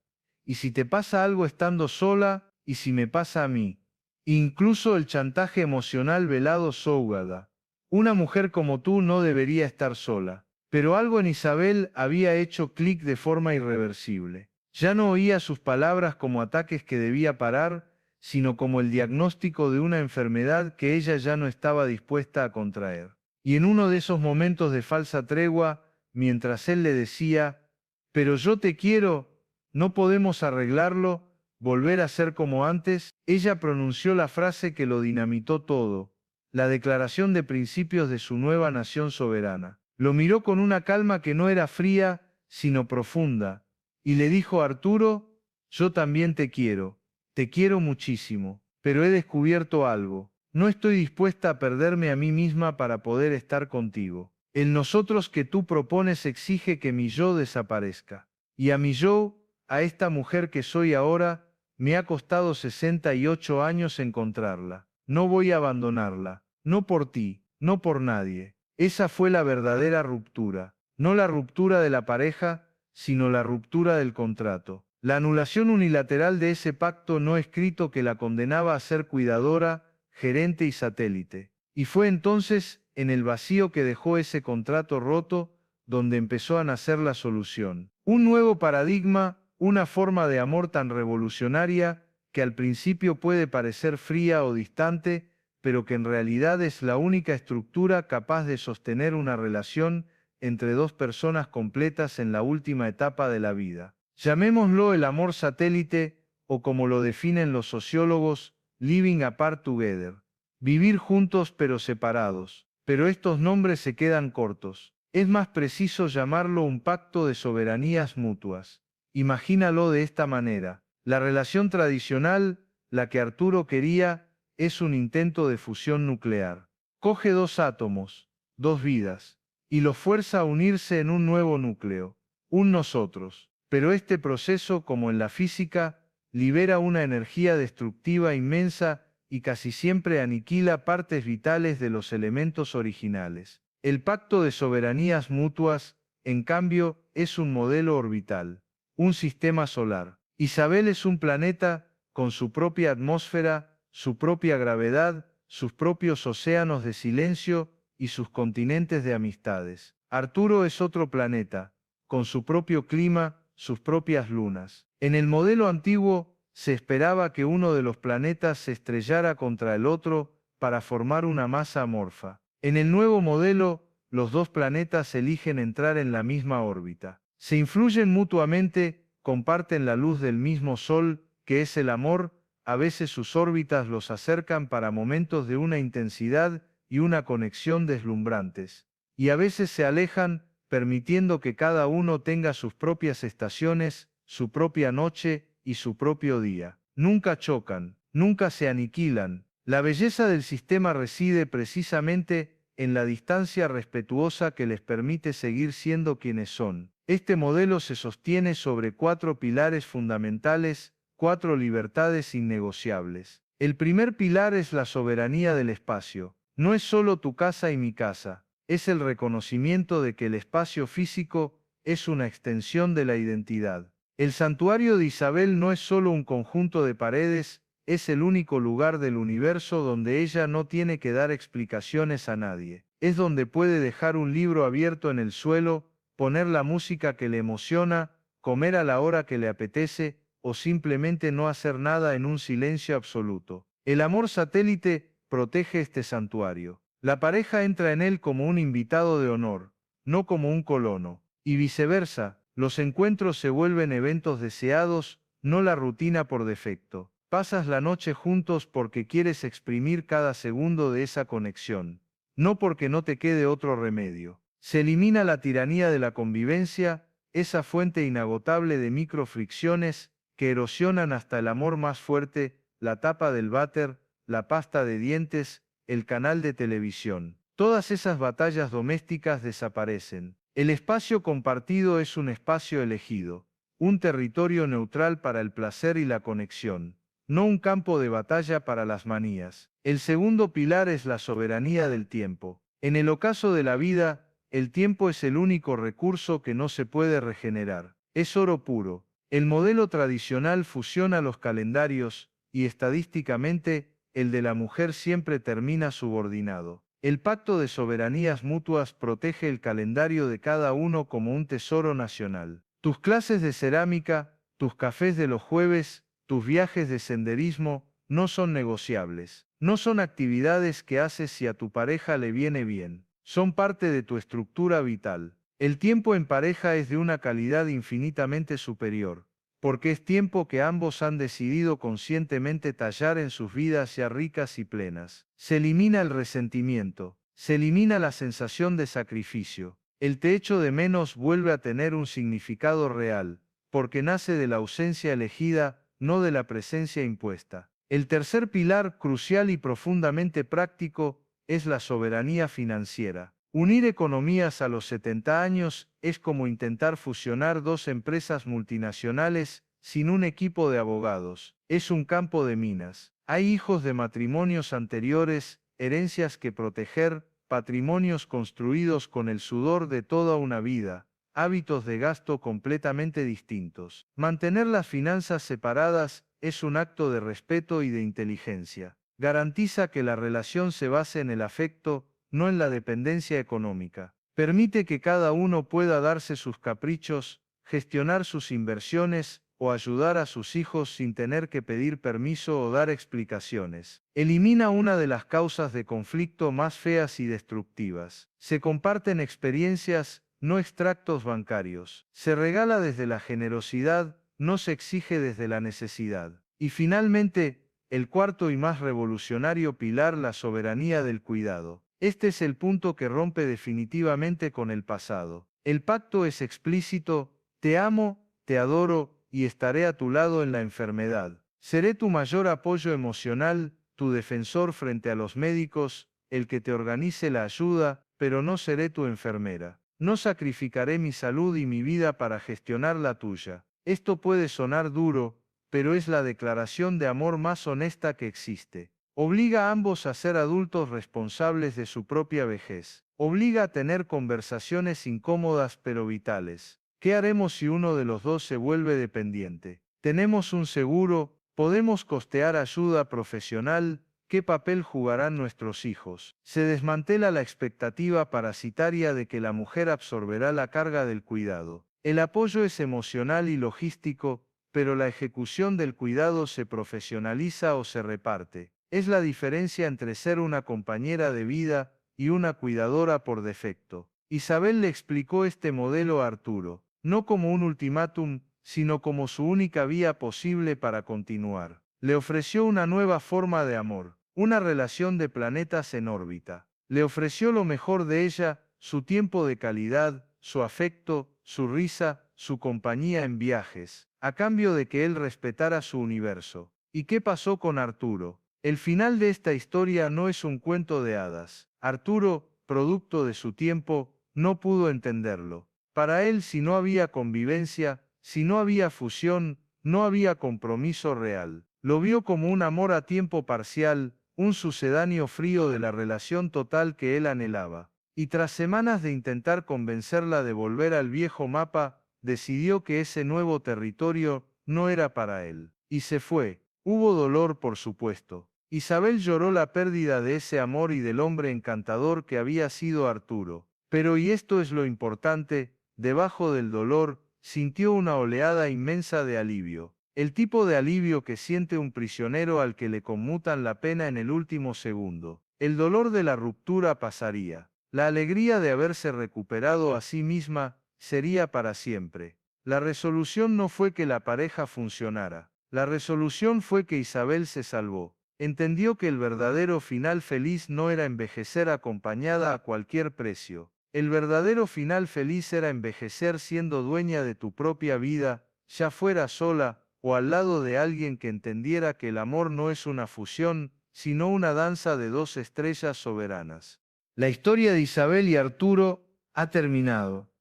¿Y si te pasa algo estando sola? ¿Y si me pasa a mí? Incluso el chantaje emocional velado sógada. Una mujer como tú no debería estar sola. Pero algo en Isabel había hecho clic de forma irreversible. Ya no oía sus palabras como ataques que debía parar, sino como el diagnóstico de una enfermedad que ella ya no estaba dispuesta a contraer. Y en uno de esos momentos de falsa tregua, mientras él le decía, «Pero yo te quiero, no podemos arreglarlo, volver a ser como antes», ella pronunció la frase que lo dinamitó todo, la declaración de principios de su nueva nación soberana. Lo miró con una calma que no era fría, sino profunda, y le dijo a Arturo, «Yo también te quiero muchísimo, pero he descubierto algo. No estoy dispuesta a perderme a mí misma para poder estar contigo. El nosotros que tú propones exige que mi yo desaparezca. Y a mi yo, a esta mujer que soy ahora, me ha costado 68 años encontrarla. No voy a abandonarla, no por ti, no por nadie». Esa fue la verdadera ruptura, no la ruptura de la pareja, sino la ruptura del contrato. La anulación unilateral de ese pacto no escrito que la condenaba a ser cuidadora, gerente y satélite. Y fue entonces, en el vacío que dejó ese contrato roto, donde empezó a nacer la solución. Un nuevo paradigma, una forma de amor tan revolucionaria, que al principio puede parecer fría o distante, pero que en realidad es la única estructura capaz de sostener una relación entre dos personas completas en la última etapa de la vida. Llamémoslo el amor satélite, o como lo definen los sociólogos, living apart together. Vivir juntos pero separados. Pero estos nombres se quedan cortos. Es más preciso llamarlo un pacto de soberanías mutuas. Imagínalo de esta manera. La relación tradicional, la que Arturo quería, es un intento de fusión nuclear. Coge dos átomos, dos vidas, y los fuerza a unirse en un nuevo núcleo, un nosotros. Pero este proceso, como en la física, libera una energía destructiva inmensa y casi siempre aniquila partes vitales de los elementos originales. El pacto de soberanías mutuas, en cambio, es un modelo orbital, un sistema solar. Isabel es un planeta con su propia atmósfera, su propia gravedad, sus propios océanos de silencio y sus continentes de amistades. Arturo es otro planeta, con su propio clima, sus propias lunas. En el modelo antiguo, se esperaba que uno de los planetas se estrellara contra el otro para formar una masa amorfa. En el nuevo modelo, los dos planetas eligen entrar en la misma órbita. Se influyen mutuamente, comparten la luz del mismo Sol, que es el amor. A veces sus órbitas los acercan para momentos de una intensidad y una conexión deslumbrantes. Y a veces se alejan, permitiendo que cada uno tenga sus propias estaciones, su propia noche y su propio día. Nunca chocan, nunca se aniquilan. La belleza del sistema reside precisamente en la distancia respetuosa que les permite seguir siendo quienes son. Este modelo se sostiene sobre 4 pilares fundamentales, 4 libertades innegociables. El primer pilar es la soberanía del espacio. No es solo tu casa y mi casa, es el reconocimiento de que el espacio físico es una extensión de la identidad. El santuario de Isabel no es solo un conjunto de paredes, es el único lugar del universo donde ella no tiene que dar explicaciones a nadie. Es donde puede dejar un libro abierto en el suelo, poner la música que le emociona, comer a la hora que le apetece, o simplemente no hacer nada en un silencio absoluto. El amor satélite protege este santuario. La pareja entra en él como un invitado de honor, no como un colono. Y viceversa, los encuentros se vuelven eventos deseados, no la rutina por defecto. Pasas la noche juntos porque quieres exprimir cada segundo de esa conexión, no porque no te quede otro remedio. Se elimina la tiranía de la convivencia, esa fuente inagotable de microfricciones que erosionan hasta el amor más fuerte, la tapa del váter, la pasta de dientes, el canal de televisión. Todas esas batallas domésticas desaparecen. El espacio compartido es un espacio elegido, un territorio neutral para el placer y la conexión, no un campo de batalla para las manías. El segundo pilar es la soberanía del tiempo. En el ocaso de la vida, el tiempo es el único recurso que no se puede regenerar. Es oro puro. El modelo tradicional fusiona los calendarios, y estadísticamente, el de la mujer siempre termina subordinado. El pacto de soberanías mutuas protege el calendario de cada uno como un tesoro nacional. Tus clases de cerámica, tus cafés de los jueves, tus viajes de senderismo, no son negociables. No son actividades que haces si a tu pareja le viene bien. Son parte de tu estructura vital. El tiempo en pareja es de una calidad infinitamente superior, porque es tiempo que ambos han decidido conscientemente tallar en sus vidas ya ricas y plenas. Se elimina el resentimiento, se elimina la sensación de sacrificio. El te echo de menos vuelve a tener un significado real, porque nace de la ausencia elegida, no de la presencia impuesta. El tercer pilar, crucial y profundamente práctico, es la soberanía financiera. Unir economías a los 70 años es como intentar fusionar 2 empresas multinacionales sin un equipo de abogados. Es un campo de minas. Hay hijos de matrimonios anteriores, herencias que proteger, patrimonios construidos con el sudor de toda una vida, hábitos de gasto completamente distintos. Mantener las finanzas separadas es un acto de respeto y de inteligencia. Garantiza que la relación se base en el afecto, no en la dependencia económica. Permite que cada uno pueda darse sus caprichos, gestionar sus inversiones o ayudar a sus hijos sin tener que pedir permiso o dar explicaciones. Elimina una de las causas de conflicto más feas y destructivas. Se comparten experiencias, no extractos bancarios. Se regala desde la generosidad, no se exige desde la necesidad. Y finalmente, el cuarto y más revolucionario pilar, la soberanía del cuidado. Este es el punto que rompe definitivamente con el pasado. El pacto es explícito: te amo, te adoro y estaré a tu lado en la enfermedad. Seré tu mayor apoyo emocional, tu defensor frente a los médicos, el que te organice la ayuda, pero no seré tu enfermera. No sacrificaré mi salud y mi vida para gestionar la tuya. Esto puede sonar duro, pero es la declaración de amor más honesta que existe. Obliga a ambos a ser adultos responsables de su propia vejez. Obliga a tener conversaciones incómodas pero vitales. ¿Qué haremos si uno de los dos se vuelve dependiente? ¿Tenemos un seguro? ¿Podemos costear ayuda profesional? ¿Qué papel jugarán nuestros hijos? Se desmantela la expectativa parasitaria de que la mujer absorberá la carga del cuidado. El apoyo es emocional y logístico, pero la ejecución del cuidado se profesionaliza o se reparte. Es la diferencia entre ser una compañera de vida y una cuidadora por defecto. Isabel le explicó este modelo a Arturo, no como un ultimátum, sino como su única vía posible para continuar. Le ofreció una nueva forma de amor, una relación de planetas en órbita. Le ofreció lo mejor de ella, su tiempo de calidad, su afecto, su risa, su compañía en viajes, a cambio de que él respetara su universo. ¿Y qué pasó con Arturo? El final de esta historia no es un cuento de hadas. Arturo, producto de su tiempo, no pudo entenderlo. Para él, si no había convivencia, si no había fusión, no había compromiso real. Lo vio como un amor a tiempo parcial, un sucedáneo frío de la relación total que él anhelaba. Y tras semanas de intentar convencerla de volver al viejo mapa, decidió que ese nuevo territorio no era para él. Y se fue. Hubo dolor, por supuesto. Isabel lloró la pérdida de ese amor y del hombre encantador que había sido Arturo. Pero, y esto es lo importante, debajo del dolor, sintió una oleada inmensa de alivio. El tipo de alivio que siente un prisionero al que le conmutan la pena en el último segundo. El dolor de la ruptura pasaría. La alegría de haberse recuperado a sí misma sería para siempre. La resolución no fue que la pareja funcionara. La resolución fue que Isabel se salvó. Entendió que el verdadero final feliz no era envejecer acompañada a cualquier precio. El verdadero final feliz era envejecer siendo dueña de tu propia vida, ya fuera sola o al lado de alguien que entendiera que el amor no es una fusión, sino una danza de dos estrellas soberanas. La historia de Isabel y Arturo ha terminado,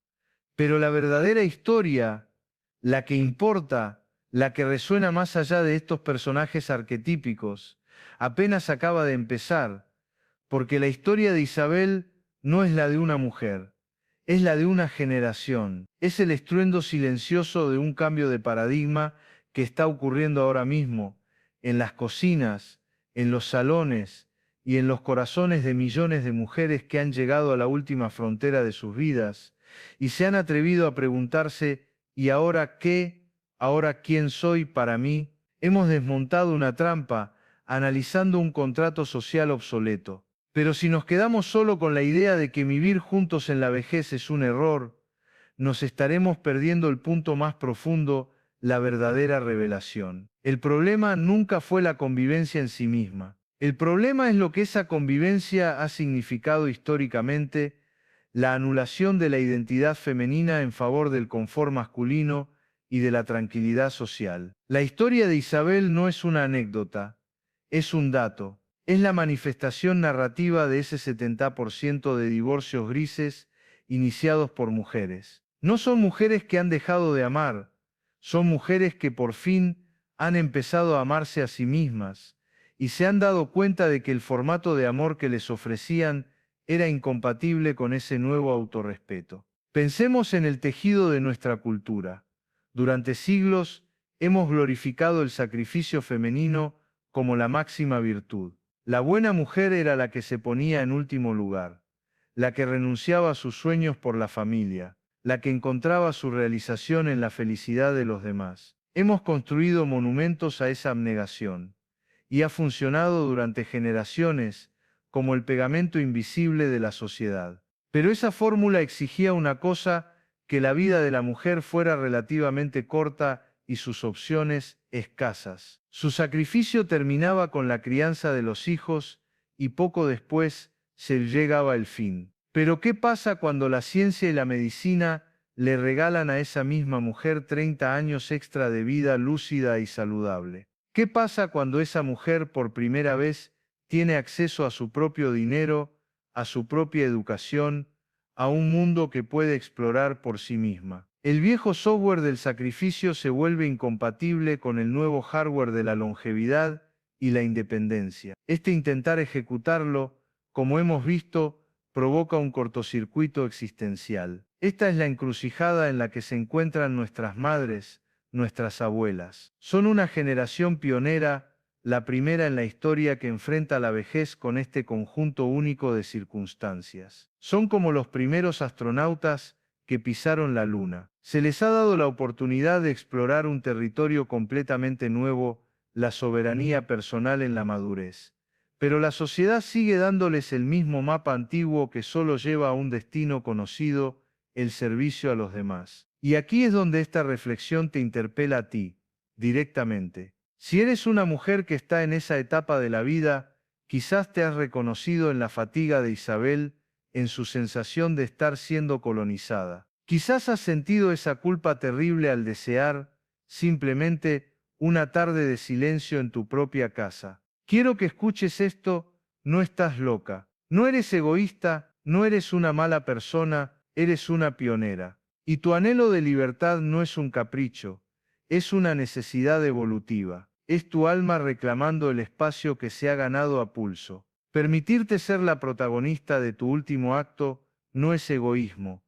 pero la verdadera historia, la que importa, la que resuena más allá de estos personajes arquetípicos, apenas acaba de empezar, porque la historia de Isabel no es la de una mujer, es la de una generación, es el estruendo silencioso de un cambio de paradigma que está ocurriendo ahora mismo, en las cocinas, en los salones y en los corazones de millones de mujeres que han llegado a la última frontera de sus vidas y se han atrevido a preguntarse, ¿y ahora qué? ¿Ahora quién soy para mí? Hemos desmontado una trampa, analizando un contrato social obsoleto. Pero si nos quedamos solo con la idea de que vivir juntos en la vejez es un error, nos estaremos perdiendo el punto más profundo, la verdadera revelación. El problema nunca fue la convivencia en sí misma. El problema es lo que esa convivencia ha significado históricamente, la anulación de la identidad femenina en favor del confort masculino y de la tranquilidad social. La historia de Isabel no es una anécdota, es un dato. Es la manifestación narrativa de ese 70% de divorcios grises iniciados por mujeres. No son mujeres que han dejado de amar, son mujeres que por fin han empezado a amarse a sí mismas y se han dado cuenta de que el formato de amor que les ofrecían era incompatible con ese nuevo autorrespeto. Pensemos en el tejido de nuestra cultura. Durante siglos hemos glorificado el sacrificio femenino como la máxima virtud. La buena mujer era la que se ponía en último lugar, la que renunciaba a sus sueños por la familia, la que encontraba su realización en la felicidad de los demás. Hemos construido monumentos a esa abnegación, y ha funcionado durante generaciones como el pegamento invisible de la sociedad. Pero esa fórmula exigía una cosa, que la vida de la mujer fuera relativamente corta y sus opciones escasas. Su sacrificio terminaba con la crianza de los hijos y poco después se llegaba el fin. Pero ¿qué pasa cuando la ciencia y la medicina le regalan a esa misma mujer 30 años extra de vida lúcida y saludable? ¿Qué pasa cuando esa mujer por primera vez tiene acceso a su propio dinero, a su propia educación, a un mundo que puede explorar por sí misma? El viejo software del sacrificio se vuelve incompatible con el nuevo hardware de la longevidad y la independencia. Este intentar ejecutarlo, como hemos visto, provoca un cortocircuito existencial. Esta es la encrucijada en la que se encuentran nuestras madres, nuestras abuelas. Son una generación pionera, la primera en la historia que enfrenta la vejez con este conjunto único de circunstancias. Son como los primeros astronautas que pisaron la luna. Se les ha dado la oportunidad de explorar un territorio completamente nuevo, la soberanía personal en la madurez. Pero la sociedad sigue dándoles el mismo mapa antiguo que solo lleva a un destino conocido, el servicio a los demás. Y aquí es donde esta reflexión te interpela a ti, directamente. Si eres una mujer que está en esa etapa de la vida, quizás te has reconocido en la fatiga de Isabel, en su sensación de estar siendo colonizada. Quizás has sentido esa culpa terrible al desear, simplemente, una tarde de silencio en tu propia casa. Quiero que escuches esto, no estás loca, no eres egoísta, No eres una mala persona, eres una pionera. Y tu anhelo de libertad no es un capricho, es una necesidad evolutiva. Es tu alma reclamando el espacio que se ha ganado a pulso. Permitirte ser la protagonista de tu último acto no es egoísmo,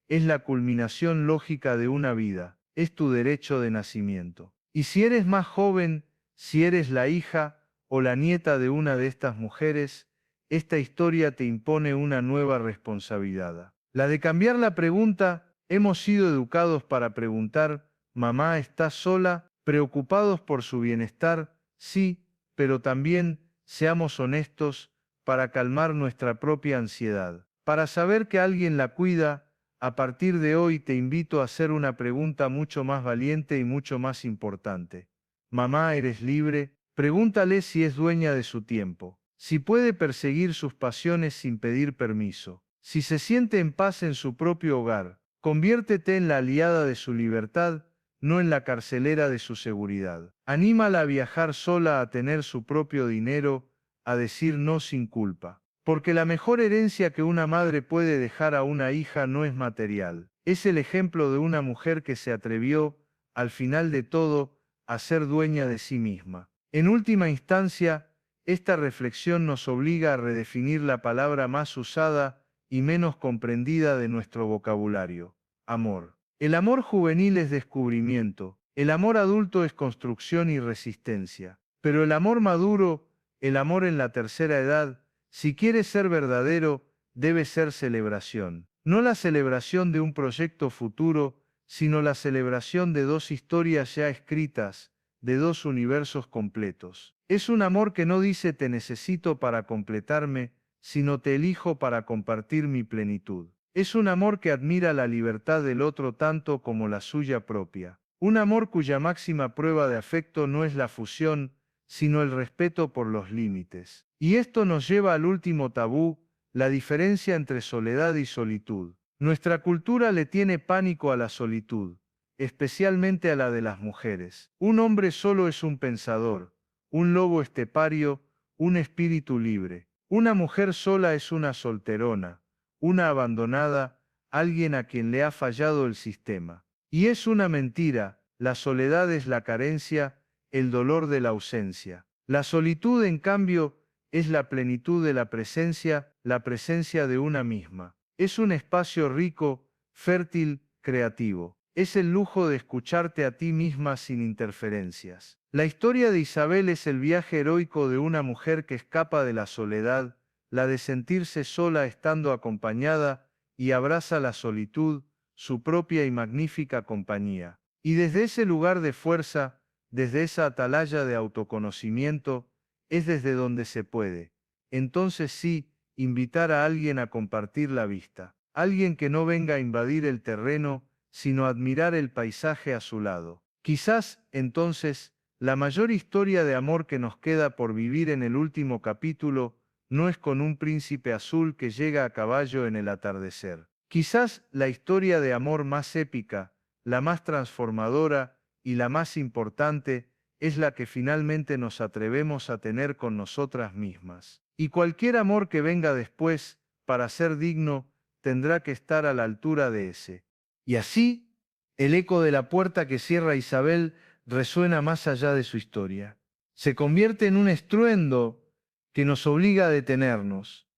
es la culminación lógica de una vida, es tu derecho de nacimiento. Y si eres más joven, si eres la hija o la nieta de una de estas mujeres, esta historia te impone una nueva responsabilidad. La de cambiar la pregunta. Hemos sido educados para preguntar, ¿mamá está sola? Preocupados por su bienestar, sí, pero también, seamos honestos, para calmar nuestra propia ansiedad. Para saber que alguien la cuida, a partir de hoy te invito a hacer una pregunta mucho más valiente y mucho más importante. Mamá, ¿eres libre? Pregúntale si es dueña de su tiempo, si puede perseguir sus pasiones sin pedir permiso, si se siente en paz en su propio hogar. Conviértete en la aliada de su libertad, no en la carcelera de su seguridad. Anímala a viajar sola, a tener su propio dinero, a decir no sin culpa. Porque la mejor herencia que una madre puede dejar a una hija no es material. Es el ejemplo de una mujer que se atrevió, al final de todo, a ser dueña de sí misma. En última instancia, esta reflexión nos obliga a redefinir la palabra más usada y menos comprendida de nuestro vocabulario: amor. El amor juvenil es descubrimiento, el amor adulto es construcción y resistencia, pero el amor maduro, el amor en la tercera edad, si quiere ser verdadero, debe ser celebración. No la celebración de un proyecto futuro, sino la celebración de dos historias ya escritas, de dos universos completos. Es un amor que no dice te necesito para completarme, sino te elijo para compartir mi plenitud. Es un amor que admira la libertad del otro tanto como la suya propia. Un amor cuya máxima prueba de afecto no es la fusión, sino el respeto por los límites. Y esto nos lleva al último tabú, la diferencia entre soledad y solitud. Nuestra cultura le tiene pánico a la solitud, especialmente a la de las mujeres. Un hombre solo es un pensador, un lobo estepario, un espíritu libre. Una mujer sola es una solterona, una abandonada, alguien a quien le ha fallado el sistema. Y es una mentira, la soledad es la carencia, el dolor de la ausencia. La solitud, en cambio, es la plenitud de la presencia de una misma. Es un espacio rico, fértil, creativo. Es el lujo de escucharte a ti misma sin interferencias. La historia de Isabel es el viaje heroico de una mujer que escapa de la soledad, la de sentirse sola estando acompañada, y abraza la solitud, su propia y magnífica compañía. Y desde ese lugar de fuerza, desde esa atalaya de autoconocimiento, es desde donde se puede, entonces sí, invitar a alguien a compartir la vista. Alguien que no venga a invadir el terreno, sino admirar el paisaje a su lado. Quizás, entonces, la mayor historia de amor que nos queda por vivir en el último capítulo no es con un príncipe azul que llega a caballo en el atardecer. Quizás la historia de amor más épica, la más transformadora y la más importante, es la que finalmente nos atrevemos a tener con nosotras mismas. Y cualquier amor que venga después, para ser digno, tendrá que estar a la altura de ese. Y así, el eco de la puerta que cierra Isabel resuena más allá de su historia. Se convierte en un estruendo que nos obliga a detenernos,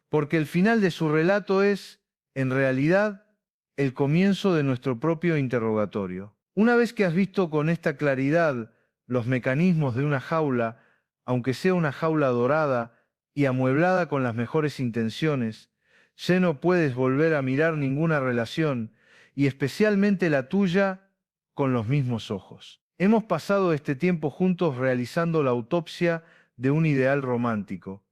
porque el final de su relato es, en realidad, el comienzo de nuestro propio interrogatorio. Una vez que has visto con esta claridad los mecanismos de una jaula, aunque sea una jaula dorada y amueblada con las mejores intenciones, ya no puedes volver a mirar ninguna relación, y especialmente la tuya, con los mismos ojos. Hemos pasado este tiempo juntos realizando la autopsia de un ideal romántico,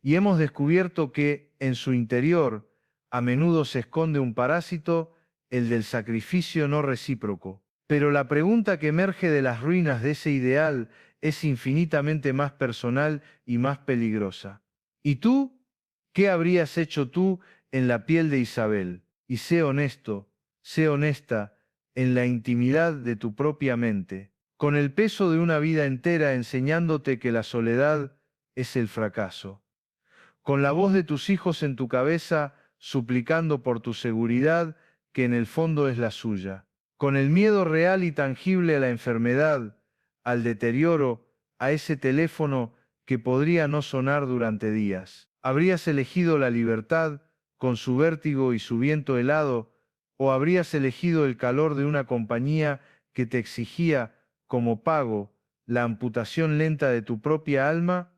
y hemos descubierto que, en su interior, a menudo se esconde un parásito, el del sacrificio no recíproco. Pero la pregunta que emerge de las ruinas de ese ideal es infinitamente más personal y más peligrosa. ¿Y tú? ¿Qué habrías hecho tú en la piel de Isabel? Y sé honesto, sé honesta, en la intimidad de tu propia mente, con el peso de una vida entera enseñándote que la soledad es el fracaso. Con la voz de tus hijos en tu cabeza, suplicando por tu seguridad, que en el fondo es la suya. Con el miedo real y tangible a la enfermedad, al deterioro, a ese teléfono que podría no sonar durante días. ¿Habrías elegido la libertad, con su vértigo y su viento helado, o habrías elegido el calor de una compañía que te exigía, como pago, la amputación lenta de tu propia alma?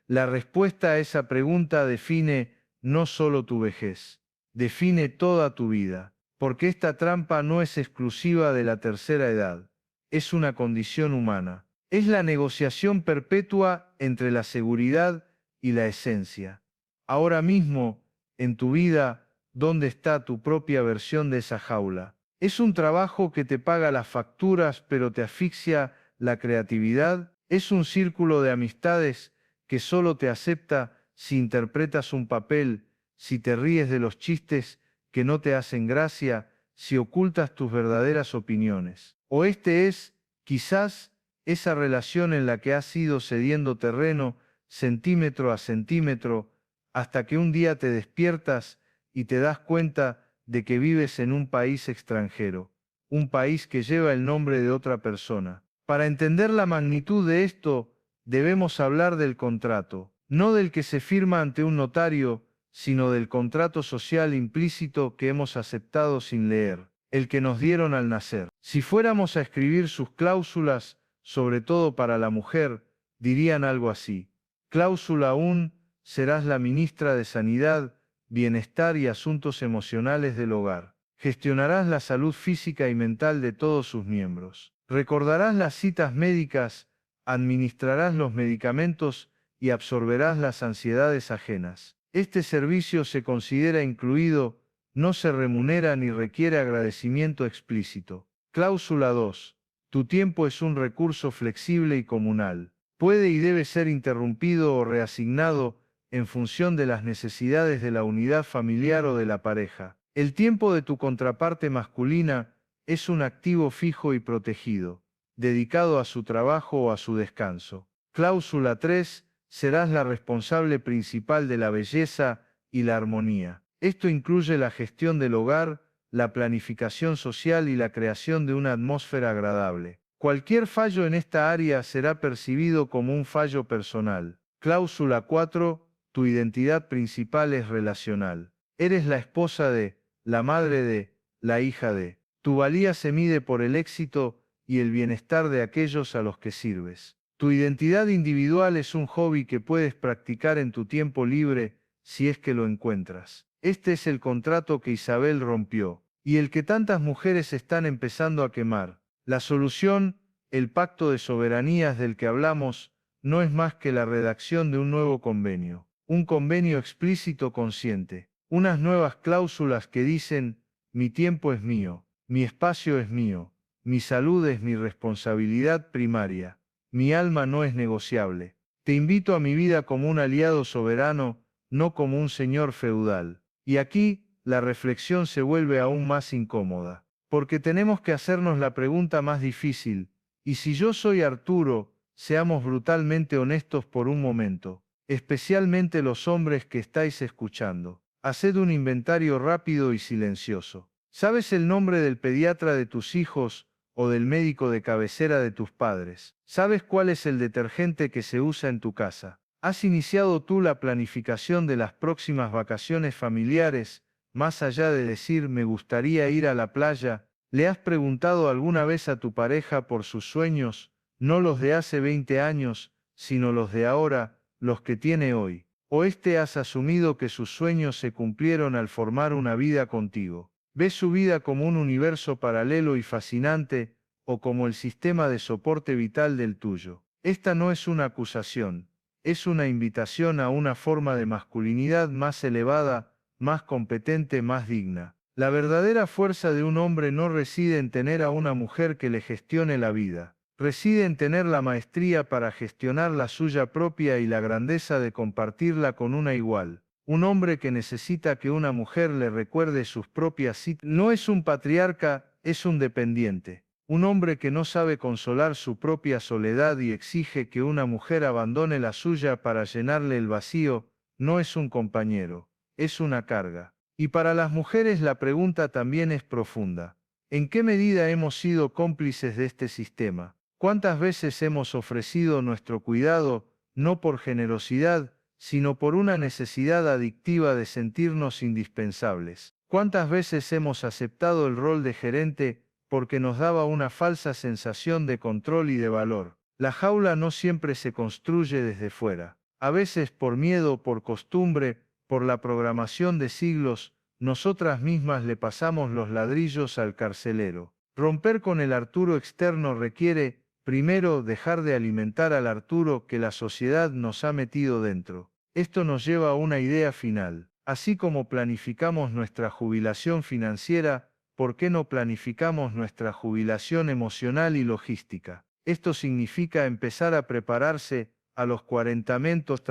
La respuesta a esa pregunta define no solo tu vejez, define toda tu vida, porque esta trampa no es exclusiva de la tercera edad, es una condición humana. Es la negociación perpetua entre la seguridad y la esencia. Ahora mismo, en tu vida, ¿dónde está tu propia versión de esa jaula? ¿Es un trabajo que te paga las facturas pero te asfixia la creatividad? ¿Es un círculo de amistades que solo te acepta si interpretas un papel, si te ríes de los chistes que no te hacen gracia, si ocultas tus verdaderas opiniones? ¿O este es, quizás, esa relación en la que has ido cediendo terreno, centímetro a centímetro, hasta que un día te despiertas y te das cuenta de que vives en un país extranjero, un país que lleva el nombre de otra persona? Para entender la magnitud de esto, debemos hablar del contrato, no del que se firma ante un notario, sino del contrato social implícito que hemos aceptado sin leer, el que nos dieron al nacer. Si fuéramos a escribir sus cláusulas, sobre todo para la mujer, dirían algo así. Cláusula 1, serás la ministra de Sanidad, Bienestar y Asuntos Emocionales del hogar. Gestionarás la salud física y mental de todos sus miembros. Recordarás las citas médicas, administrarás los medicamentos y absorberás las ansiedades ajenas. Este servicio se considera incluido, no se remunera ni requiere agradecimiento explícito. Cláusula 2. Tu tiempo es un recurso flexible y comunal. Puede y debe ser interrumpido o reasignado en función de las necesidades de la unidad familiar o de la pareja. El tiempo de tu contraparte masculina es un activo fijo y protegido, dedicado a su trabajo o a su descanso. Cláusula 3. Serás la responsable principal de la belleza y la armonía. Esto incluye la gestión del hogar, la planificación social y la creación de una atmósfera agradable. Cualquier fallo en esta área será percibido como un fallo personal. Cláusula 4. Tu identidad principal es relacional. Eres la esposa de, la madre de, la hija de. Tu valía se mide por el éxito y el bienestar de aquellos a los que sirves. Tu identidad individual es un hobby que puedes practicar en tu tiempo libre si es que lo encuentras. Este es el contrato que Isabel rompió, y el que tantas mujeres están empezando a quemar. La solución, el pacto de soberanías del que hablamos, no es más que la redacción de un nuevo convenio. Un convenio explícito consciente. Unas nuevas cláusulas que dicen, mi tiempo es mío, mi espacio es mío, mi salud es mi responsabilidad primaria, mi alma no es negociable. Te invito a mi vida como un aliado soberano, no como un señor feudal. Y aquí, la reflexión se vuelve aún más incómoda, porque tenemos que hacernos la pregunta más difícil, ¿y si yo soy Arturo? Seamos brutalmente honestos por un momento, especialmente los hombres que estáis escuchando. Haced un inventario rápido y silencioso. ¿Sabes el nombre del pediatra de tus hijos o del médico de cabecera de tus padres? ¿Sabes cuál es el detergente que se usa en tu casa? ¿Has iniciado tú la planificación de las próximas vacaciones familiares, más allá de decir me gustaría ir a la playa? ¿Le has preguntado alguna vez a tu pareja por sus sueños, no los de hace 20 años, sino los de ahora, los que tiene hoy? ¿O has asumido que sus sueños se cumplieron al formar una vida contigo? ¿Ves su vida como un universo paralelo y fascinante, o como el sistema de soporte vital del tuyo? Esta no es una acusación, es una invitación a una forma de masculinidad más elevada, más competente, más digna. La verdadera fuerza de un hombre no reside en tener a una mujer que le gestione la vida. Reside en tener la maestría para gestionar la suya propia y la grandeza de compartirla con una igual. Un hombre que necesita que una mujer le recuerde sus propias citas no es un patriarca, es un dependiente. Un hombre que no sabe consolar su propia soledad y exige que una mujer abandone la suya para llenarle el vacío, no es un compañero, es una carga. Y para las mujeres la pregunta también es profunda. ¿En qué medida hemos sido cómplices de este sistema? ¿Cuántas veces hemos ofrecido nuestro cuidado, no por generosidad, sino por una necesidad adictiva de sentirnos indispensables? ¿Cuántas veces hemos aceptado el rol de gerente porque nos daba una falsa sensación de control y de valor? La jaula no siempre se construye desde fuera. A veces por miedo, por costumbre, por la programación de siglos, nosotras mismas le pasamos los ladrillos al carcelero. Romper con el Arturo externo requiere, primero, dejar de alimentar al Arturo que la sociedad nos ha metido dentro. Esto nos lleva a una idea final. Así como planificamos nuestra jubilación financiera, ¿por qué no planificamos nuestra jubilación emocional y logística? Esto significa empezar a prepararse a los 40 mentos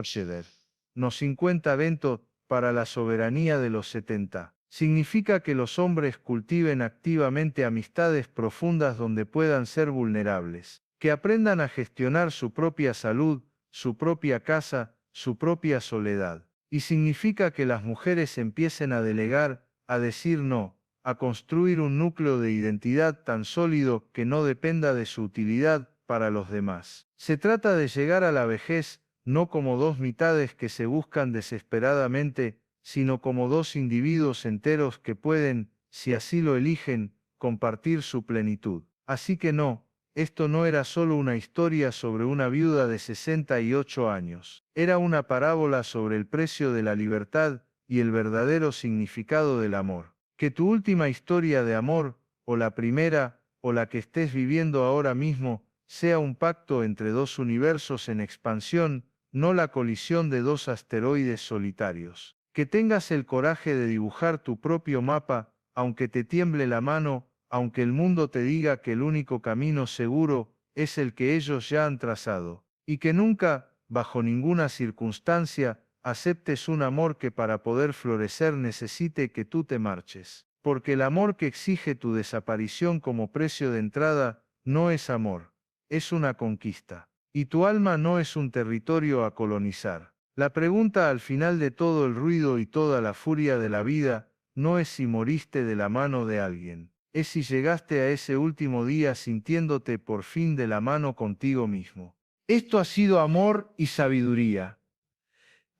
no 50 ventos para la soberanía de los 70. Significa que los hombres cultiven activamente amistades profundas donde puedan ser vulnerables, que aprendan a gestionar su propia salud, su propia casa, su propia soledad. Y significa que las mujeres empiecen a delegar, a decir no, a construir un núcleo de identidad tan sólido que no dependa de su utilidad para los demás. Se trata de llegar a la vejez, no como dos mitades que se buscan desesperadamente, sino como dos individuos enteros que pueden, si así lo eligen, compartir su plenitud. Así que no, esto no era solo una historia sobre una viuda de 68 años. Era una parábola sobre el precio de la libertad y el verdadero significado del amor. Que tu última historia de amor, o la primera, o la que estés viviendo ahora mismo, sea un pacto entre dos universos en expansión, no la colisión de dos asteroides solitarios. Que tengas el coraje de dibujar tu propio mapa, aunque te tiemble la mano, aunque el mundo te diga que el único camino seguro es el que ellos ya han trazado. Y que nunca, bajo ninguna circunstancia, aceptes un amor que para poder florecer necesite que tú te marches. Porque el amor que exige tu desaparición como precio de entrada, no es amor, es una conquista. Y tu alma no es un territorio a colonizar. La pregunta al final de todo el ruido y toda la furia de la vida, no es si moriste de la mano de alguien, es si llegaste a ese último día sintiéndote por fin de la mano contigo mismo. Esto ha sido Amor y Sabiduría.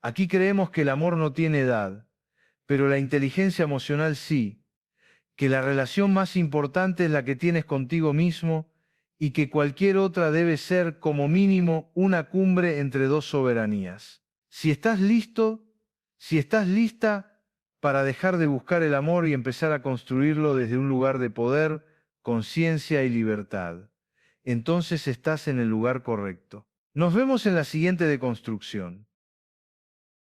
Aquí creemos que el amor no tiene edad, pero la inteligencia emocional sí, que la relación más importante es la que tienes contigo mismo y que cualquier otra debe ser como mínimo una cumbre entre dos soberanías. Si estás listo, si estás lista para dejar de buscar el amor y empezar a construirlo desde un lugar de poder, conciencia y libertad, entonces estás en el lugar correcto. Nos vemos en la siguiente deconstrucción.